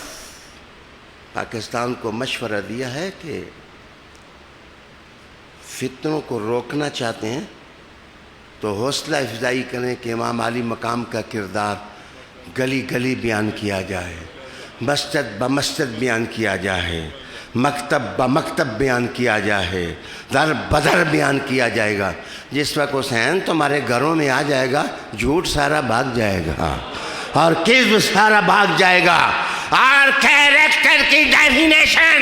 پاکستان کو مشورہ دیا ہے کہ فتنوں کو روکنا چاہتے ہیں تو حوصلہ افزائی کریں کہ امام علی مقام کا کردار گلی گلی بیان کیا جائے، مسجد بمسجد بیان کیا جائے، مکتب بمکتب بیان کیا جائے، در بدر بیان کیا جائے گا۔ جس وقت حسین تمہارے گھروں میں آ جائے گا، جھوٹ سارا بھاگ جائے گا اور کذب سارا بھاگ جائے گا، اور کیریکٹر کی ڈیفینیشن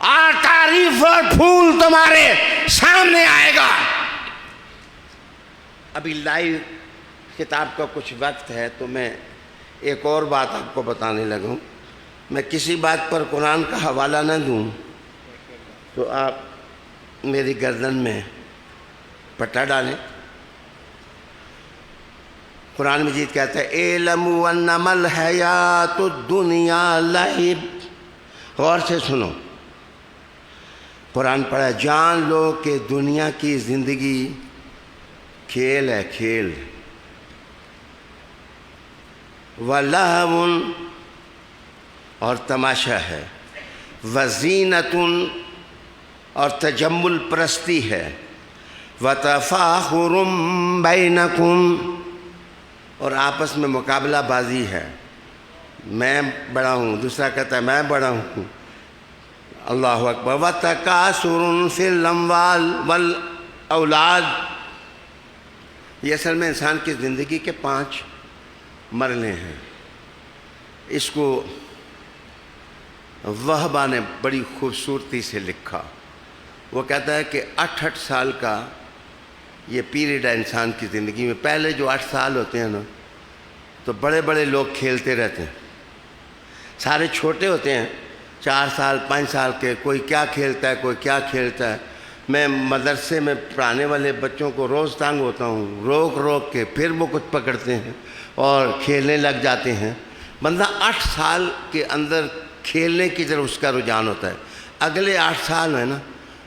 اور تعریف اور پھول تمہارے سامنے آئے گا۔ ابھی لائیو کتاب کا کچھ وقت ہے تو میں ایک اور بات آپ کو بتانے لگوں۔ میں کسی بات پر قرآن کا حوالہ نہ دوں تو آپ میری گردن میں پٹا ڈالیں۔ قرآن مجید کہتا ہے اعلموا انما الحیات الدنیا لعب۔ غور سے سنو، قرآن پڑھا، جان لو کہ دنیا کی زندگی کھیل ہے، کھیل، وَلَهْوٌ اور تماشا ہے، وَزِینَةٌ اور تجمل پرستی ہے، وَتَفَاخُرٌ بَيْنَكُمْ اور آپس میں مقابلہ بازی ہے، میں بڑا ہوں، دوسرا کہتا ہے میں بڑا ہوں، اللہ اکبر، وَتَكَاثُرٌ فِي الْأَمْوَالِ وَالْأَوْلَادِ۔ یہ اصل میں انسان کی زندگی کے 5 مرحلے ہیں۔ اس کو وہبہ نے بڑی خوبصورتی سے لکھا۔ وہ کہتا ہے کہ 8 سال کا یہ پیریڈ ہے انسان کی زندگی میں۔ پہلے جو 8 سال ہوتے ہیں نا تو بڑے بڑے لوگ کھیلتے رہتے ہیں، سارے چھوٹے ہوتے ہیں، 4 سال 5 سال کے، کوئی کیا کھیلتا ہے کوئی کیا کھیلتا ہے۔ میں مدرسے میں پڑھانے والے بچوں کو روز تانگ ہوتا ہوں، روک روک کے، پھر وہ کچھ پکڑتے ہیں اور کھیلنے لگ جاتے ہیں۔ بندہ 8 سال کے اندر کھیلنے کی طرف اس کا رجحان ہوتا ہے۔ اگلے 8 سال ہے نا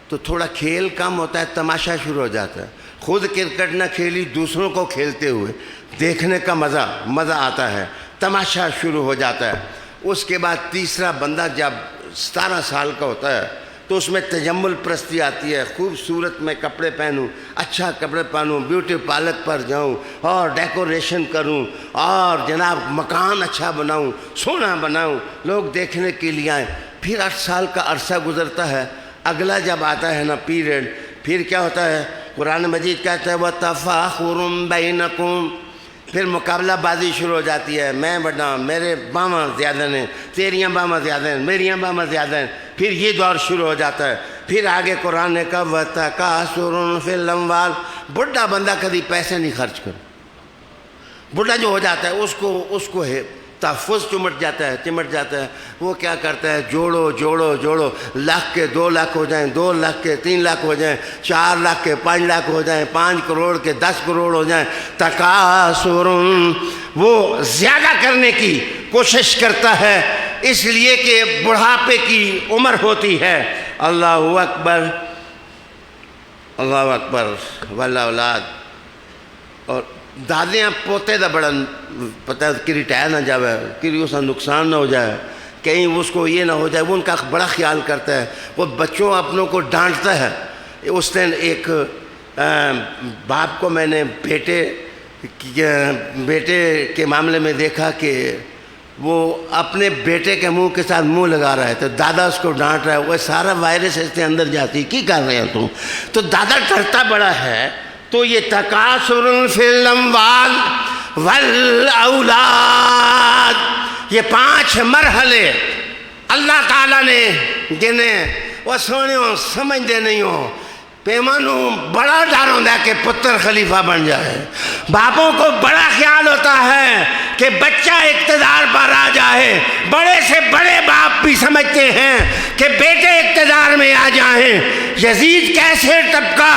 تو تھوڑا کھیل کم ہوتا ہے، تماشا شروع ہو جاتا ہے۔ خود کرکٹ نہ کھیلی، دوسروں کو کھیلتے ہوئے دیکھنے کا مزہ آتا ہے، تماشا شروع ہو جاتا ہے۔ اس کے بعد تیسرا بندہ جب 17 سال کا ہوتا ہے تو اس میں تجمل پرستی آتی ہے، خوبصورت میں کپڑے پہنوں، اچھا کپڑے پہنوں، بیوٹی پارلر پر جاؤں اور ڈیکوریشن کروں اور جناب مکان اچھا بناؤں، سونا بناؤں، لوگ دیکھنے کے لیے آئیں۔ پھر 8 سال کا عرصہ گزرتا ہے، اگلا جب آتا ہے نا پیریڈ، پھر کیا ہوتا ہے؟ قرآن مجید کہتا ہے وَتَفَاخُرٌ بَيْنَكُمْ، پھر مقابلہ بازی شروع ہو جاتی ہے، میں بڑا، میرے باما زیادہ ہیں، تیریاں باما زیادہ ہیں، میریاں باما زیادہ ہیں۔ پھر یہ دور شروع ہو جاتا ہے۔ پھر آگے قرآن نے کہا وَتَكَاثُرٌ فِي الْأَمْوَالِ، بڑھا بندہ کبھی پیسے نہیں خرچ کر، بڑھا جو ہو جاتا ہے اس کو تحفظ چمٹ جاتا ہے۔ وہ کیا کرتا ہے؟ جوڑو، لاکھ کے 2 لاکھ ہو جائیں، 2 لاکھ کے 3 لاکھ ہو جائیں، 4 لاکھ کے 5 لاکھ ہو جائیں، 5 کروڑ کے 10 کروڑ ہو جائیں۔ تکاثر، وہ زیادہ کرنے کی کوشش کرتا ہے، اس لیے کہ بڑھاپے کی عمر ہوتی ہے۔ اللہ اکبر، اللہ اکبر، والاولاد، اور دادیاں پوتے دا بڑا پتہ کہ ریٹائر نہ جاوے، کہ اس کا نقصان نہ ہو جائے، کہیں اس کو یہ نہ ہو جائے، وہ ان کا بڑا خیال کرتا ہے، وہ بچوں اپنوں کو ڈانٹتا ہے۔ اس دن ایک باپ کو میں نے بیٹے کے معاملے میں دیکھا کہ وہ اپنے بیٹے کے منہ کے ساتھ منہ لگا رہا ہے، تو دادا اس کو ڈانٹ رہا ہے، وہ سارا وائرس اس کے اندر جاتی، کی کر رہے ہیں تم؟ تو دادا ڈرتا بڑا ہے۔ تو یہ تکاثر فی الاموال والاولاد، یہ 5 مرحلے اللہ تعالیٰ نے جنہیں وہ سونیوں سمجھتے نہیں ہو، پیمانوں بڑا ڈر ہوتا ہے کہ پتر خلیفہ بن جائے، باپوں کو بڑا خیال ہوتا ہے کہ بچہ اقتدار پر آ جائے، بڑے سے بڑے باپ بھی سمجھتے ہیں کہ بیٹے اقتدار میں آ جائیں۔ یزید کیسے ٹپکا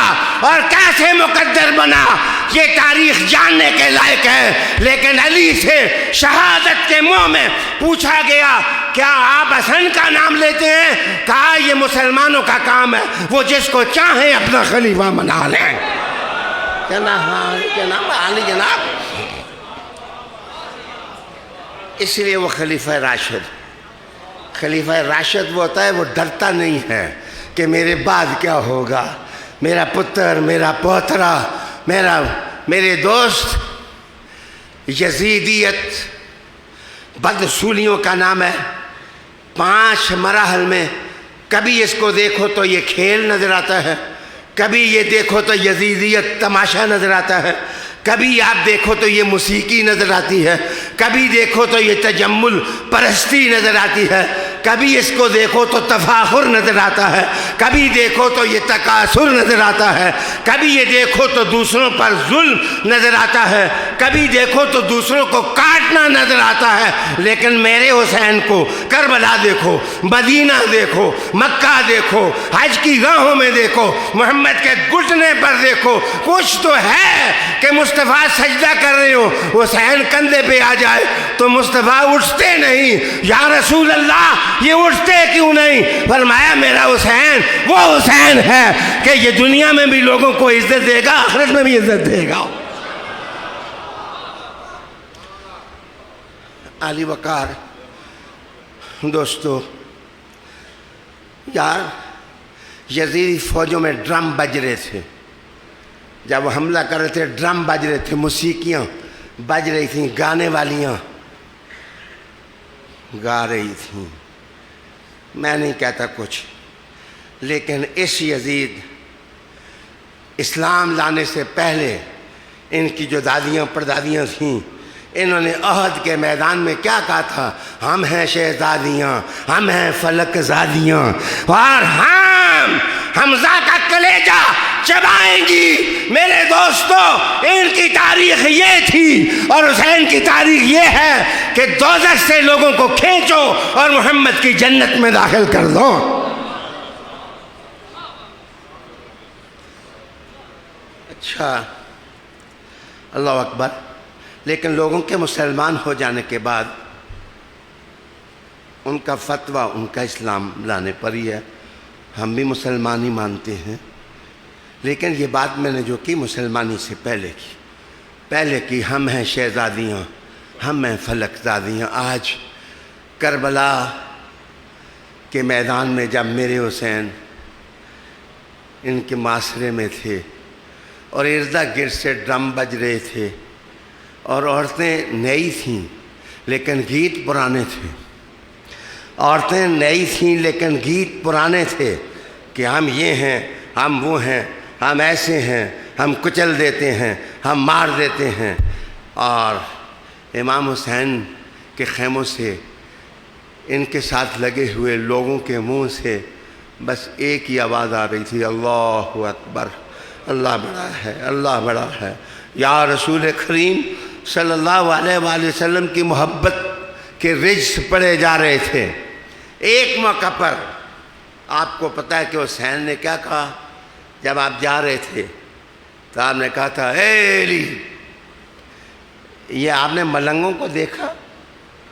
اور کیسے مقدر بنا یہ تاریخ جاننے کے لائق ہے، لیکن علی سے شہادت کے منہ میں پوچھا گیا کیا آپ حسن کا نام لیتے ہیں؟ کہا یہ مسلمانوں کا کام ہے، وہ جس کو چاہیں اپنا خلیفہ بنا لیں۔ جناب علی جناب، اس لیے وہ خلیفہ راشد، خلیفہ راشد وہ ہوتا ہے وہ ڈرتا نہیں ہے کہ میرے بعد کیا ہوگا، میرا پتر، میرا پوترا، میرے دوست۔ یزیدیت بدسولیوں کا نام ہے، 5 مراحل میں کبھی اس کو دیکھو تو یہ کھیل نظر آتا ہے، کبھی یہ دیکھو تو یزیدیت تماشا نظر آتا ہے، کبھی آپ دیکھو تو یہ موسیقی نظر آتی ہے، کبھی دیکھو تو یہ تجمل پرستی نظر آتی ہے، کبھی اس کو دیکھو تو تفاخر نظر آتا ہے، کبھی دیکھو تو یہ تکاثر نظر آتا ہے، کبھی یہ دیکھو تو دوسروں پر ظلم نظر آتا ہے، کبھی دیکھو تو دوسروں کو کاٹنا نظر آتا ہے۔ لیکن میرے حسین کو کربلا دیکھو، مدینہ دیکھو، مکہ دیکھو، حج کی راہوں میں دیکھو، محمد کے گھٹنے پر دیکھو، کچھ تو ہے کہ مصطفیٰ سجدہ کر رہے ہو، حسین کندھے پہ آ جائے تو مصطفیٰ اٹھتے نہیں۔ یا رسول اللہ یہ اٹھتے کیوں نہیں؟ فرمایا میرا حسین وہ حسین ہے کہ یہ دنیا میں بھی لوگوں کو عزت دے گا، آخرت میں بھی عزت دے گا۔ علی وقار دوستو، یار یزیدی فوجوں میں ڈرم بج رہے تھے، جب وہ حملہ کر رہے تھے ڈرم بج رہے تھے، موسیقیاں بج رہی تھیں، گانے والیاں گا رہی تھیں۔ میں نہیں کہتا کچھ، لیکن اس یزید اسلام لانے سے پہلے ان کی جو دادیاں پردادیاں تھیں، انہوں نے احد کے میدان میں کیا کہا تھا؟ ہم ہیں شہزادیاں، ہم ہیں فلک زادیاں، اور ہم حمزہ کا کلیجہ چبائیں گی۔ میرے دوستو، ان کی تاریخ یہ تھی اور حسین کی تاریخ یہ ہے کہ دوزخ سے لوگوں کو کھینچو اور محمد کی جنت میں داخل کر دو۔ اچھا، اللہ اکبر۔ لیکن لوگوں کے مسلمان ہو جانے کے بعد ان کا فتویٰ ان کا اسلام لانے پر ہی ہے، ہم بھی مسلمان ہی مانتے ہیں، لیکن یہ بات میں نے جو کی مسلمانی سے پہلے کی ہم ہیں شہزادیاں، ہم ہیں فلک زادیاں۔ آج کربلا کے میدان میں جب میرے حسین ان کے معاشرے میں تھے اور اردا گرد سے ڈرم بج رہے تھے اور عورتیں نئی تھیں لیکن گیت پرانے تھے، عورتیں نئی تھیں لیکن گیت پرانے تھے کہ ہم یہ ہیں، ہم وہ ہیں، ہم ایسے ہیں، ہم کچل دیتے ہیں، ہم مار دیتے ہیں۔ اور امام حسین کے خیموں سے ان کے ساتھ لگے ہوئے لوگوں کے منہ سے بس ایک ہی آواز آ رہی تھی، اللہ اکبر، اللہ بڑا ہے، اللہ بڑا ہے۔ یا رسول کریم صلی اللہ علیہ وآلہ وسلم کی محبت کے رجس پڑے جا رہے تھے۔ ایک موقع پر آپ کو پتہ ہے کہ حسین نے کیا کہا؟ جب آپ جا رہے تھے تو آپ نے کہا تھا، اے علی۔ یہ آپ نے ملنگوں کو دیکھا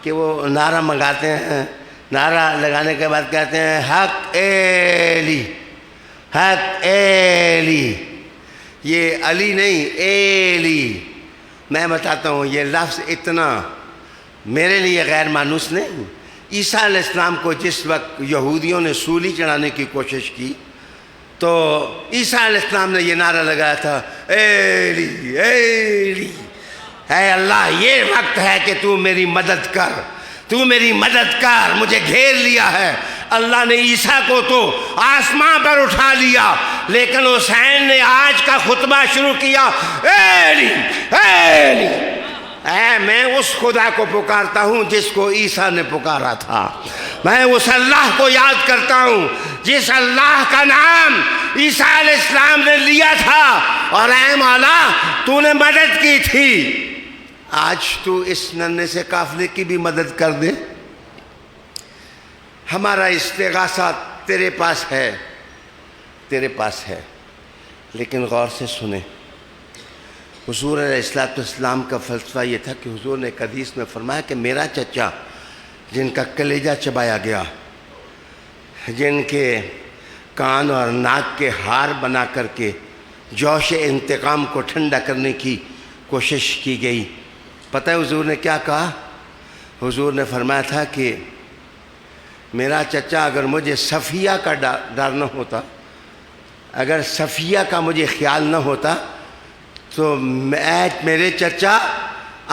کہ وہ نعرہ منگاتے ہیں، نعرہ لگانے کے بعد کہتے ہیں حق اے علی، حق اے علی۔ یہ علی نہیں، اے علی۔ میں بتاتا ہوں یہ لفظ اتنا میرے لیے غیر مانوس نہیں۔ عیسیٰ علیہ السلام کو جس وقت یہودیوں نے سولی چڑھانے کی کوشش کی تو عیسیٰ علیہ السلام نے یہ نعرہ لگایا تھا، اے علی، اے علی، اے اللہ یہ وقت ہے کہ تو میری مدد کر، تو میری مدد کر، مجھے گھیر لیا ہے۔ اللہ نے عیسیٰ کو تو آسمان پر اٹھا لیا، لیکن حسین نے آج کا خطبہ شروع کیا، اے علی، اے علی۔ اے میں اس خدا کو پکارتا ہوں جس کو عیسیٰ نے پکارا تھا، میں اس اللہ کو یاد کرتا ہوں جس اللہ کا نام عیسیٰ علیہ السلام نے لیا تھا، اور اے مولا تو نے مدد کی تھی، آج تو اس ننھے سے قافلے کی بھی مدد کر دے۔ ہمارا استغاثہ تیرے پاس ہے، تیرے پاس ہے، لیکن غور سے سنیں۔ حضور علیہ السلام کا فلسفہ یہ تھا کہ حضور نے ایک حدیث میں فرمایا کہ میرا چچا جن کا کلیجہ چبایا گیا، جن کے کان اور ناک کے ہار بنا کر کے جوش انتقام کو ٹھنڈا کرنے کی کوشش کی گئی، پتہ ہے حضور نے کیا کہا؟ حضور نے فرمایا تھا کہ میرا چچا اگر مجھے صفیہ کا ڈر نہ ہوتا، اگر صفیہ کا مجھے خیال نہ ہوتا تو میرے چچا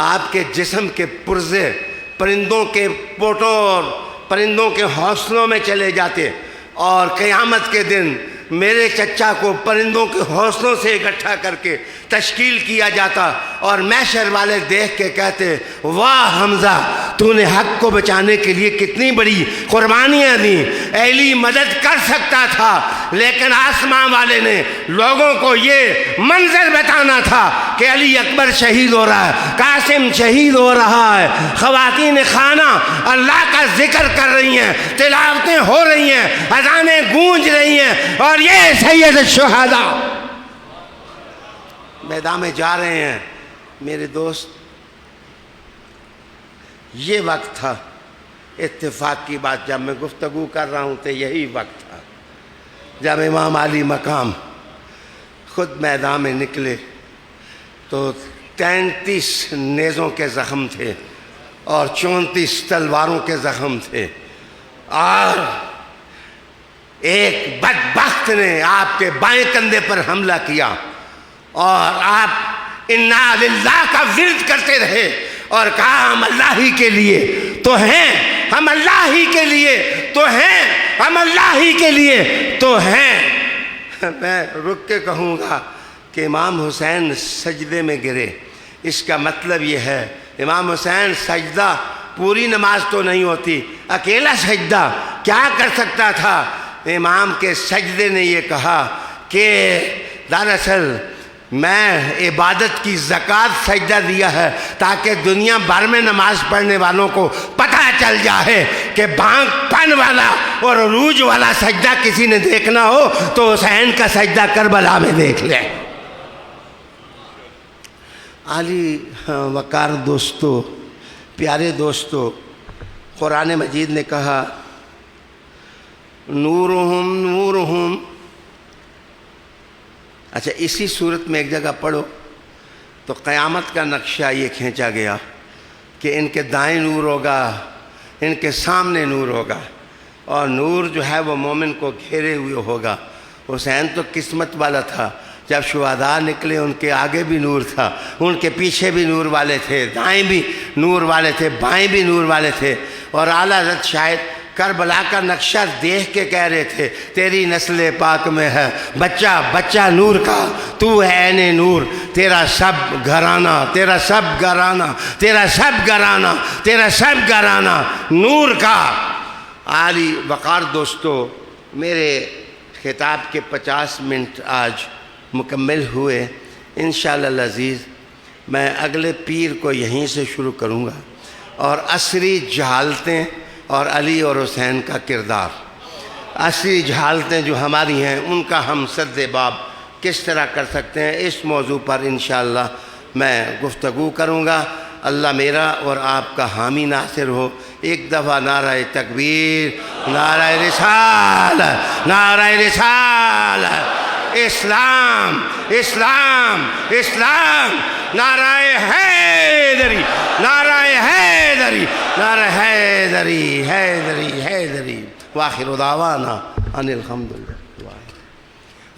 آپ کے جسم کے پرزے پرندوں کے پوٹوں اور پرندوں کے حوصلوں میں چلے جاتے، اور قیامت کے دن میرے چچا کو پرندوں کے حوصلوں سے اکٹھا کر کے تشکیل کیا جاتا، اور محشر والے دیکھ کے کہتے واہ حمزہ، تو نے حق کو بچانے کے لیے کتنی بڑی قربانیاں دیں، علی مدد کر سکتا تھا لیکن آسمان والے نے لوگوں کو یہ منظر بتانا تھا کہ علی اکبر شہید ہو رہا ہے، قاسم شہید ہو رہا ہے، خواتین خانہ اللہ کا ذکر کر رہی ہیں، تلاوتیں ہو رہی ہیں، اذانیں گونج رہی ہیں، اور یہ سید الشہداء میدان میں جا رہے ہیں۔ میرے دوست، یہ وقت تھا، اتفاق کی بات جب میں گفتگو کر رہا ہوں تو یہی وقت تھا جب امام علی مقام خود میدان میں نکلے تو 33 نیزوں کے زخم تھے اور 34 تلواروں کے زخم تھے، اور ایک بدبخت نے آپ کے بائیں کندھے پر حملہ کیا اور آپ انا للہ کا ورد کرتے رہے اور کہا ہم اللہ ہی کے لیے تو ہیں، ہم اللہ ہی کے لیے تو ہیں، ہم اللہ ہی کے لیے تو ہیں۔ میں رک کے کہوں گا کہ امام حسین سجدے میں گرے، اس کا مطلب یہ ہے امام حسین سجدہ پوری نماز تو نہیں ہوتی، اکیلا سجدہ کیا کر سکتا تھا؟ امام کے سجدے نے یہ کہا کہ دراصل میں عبادت کی زکوٰۃ سجدہ دیا ہے تاکہ دنیا بھر میں نماز پڑھنے والوں کو پتہ چل جائے کہ بھانگ پن والا اور عروج والا سجدہ کسی نے دیکھنا ہو تو حسین کا سجدہ کربلا میں دیکھ لیں۔ عالی وقار دوستو، پیارے دوستو، قرآن مجید نے کہا نورہم نورہم، اچھا اسی صورت میں ایک جگہ پڑھو تو قیامت کا نقشہ یہ کھینچا گیا کہ ان کے دائیں نور ہوگا، ان کے سامنے نور ہوگا، اور نور جو ہے وہ مومن کو گھیرے ہوئے ہوگا۔ حسین تو قسمت والا تھا، جب شہداء نکلے ان کے آگے بھی نور تھا، ان کے پیچھے بھی نور والے تھے، دائیں بھی نور والے تھے، بائیں بھی نور والے تھے، اور اعلیٰ حضرت شاید کربلا کا نقشہ دیکھ کے کہہ رہے تھے تیری نسل پاک میں ہے بچہ بچہ نور کا، تو ہے عین نور، تیرا سب گھرانہ، تیرا سب گھرانہ، تیرا سب گھرانہ، تیرا سب گھرانہ نور کا۔ عالی وقار دوستو، میرے خطاب کے 50 منٹ آج مکمل ہوئے۔ انشاءاللہ العزیز میں اگلے پیر کو یہیں سے شروع کروں گا، اور عصری جہالتیں اور علی اور حسین کا کردار، عصری جہالتیں جو ہماری ہیں ان کا ہم سد باب کس طرح کر سکتے ہیں، اس موضوع پر انشاءاللہ میں گفتگو کروں گا۔ اللہ میرا اور آپ کا حامی ناصر ہو۔ ایک دفعہ نعرہ تکبیر، نعرہ رسالت، نعرہ رسالت، اسلام اسلام اسلام، نعرہ حیدری، نعرہ حیدری، نعرہ حیدری حیدری حیدری۔ وآخر دعوانا ان الحمد للہ۔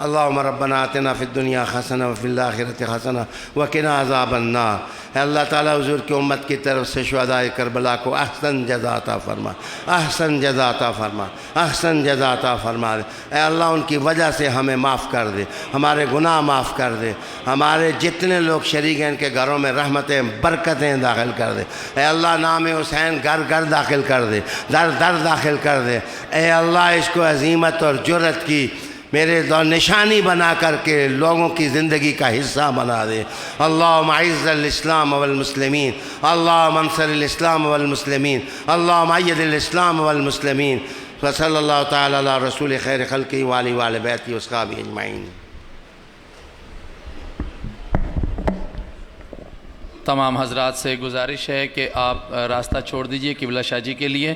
اللہم ربنا آتنا فی الدنیا حسنہ وفی الآخرۃ حسنہ وقنا عذاب النار۔ اے اللہ تعالیٰ حضور کی امت کی طرف سے شہداء کربلا کو احسن جزا عطا فرما، احسن جزا عطا فرما، احسن جزا عطا فرما دے۔ اے اللہ ان کی وجہ سے ہمیں معاف کر دے، ہمارے گناہ معاف کر دے، ہمارے جتنے لوگ شریک ہیں ان کے گھروں میں رحمتیں برکتیں داخل کر دے۔ اے اللہ نام حسین گھر گھر داخل کر دے، در در داخل کر دے۔ اے اللہ اس کو عظیمت اور جرأت کی میرے نشانی بنا کر کے لوگوں کی زندگی کا حصہ بنا دے۔ اللہم اعز الاسلام والمسلمین، اللہم انصر الاسلام والمسلمین، اللہم اید الاسلام والمسلمین۔ وصلی اللہ تعالی علی رسول خیر خلقہ وآلہ وآلہ بیتہ واصحابہ اجمعین۔ تمام حضرات سے گزارش ہے کہ آپ راستہ چھوڑ دیجئے قبلہ شاہ جی کے لیے۔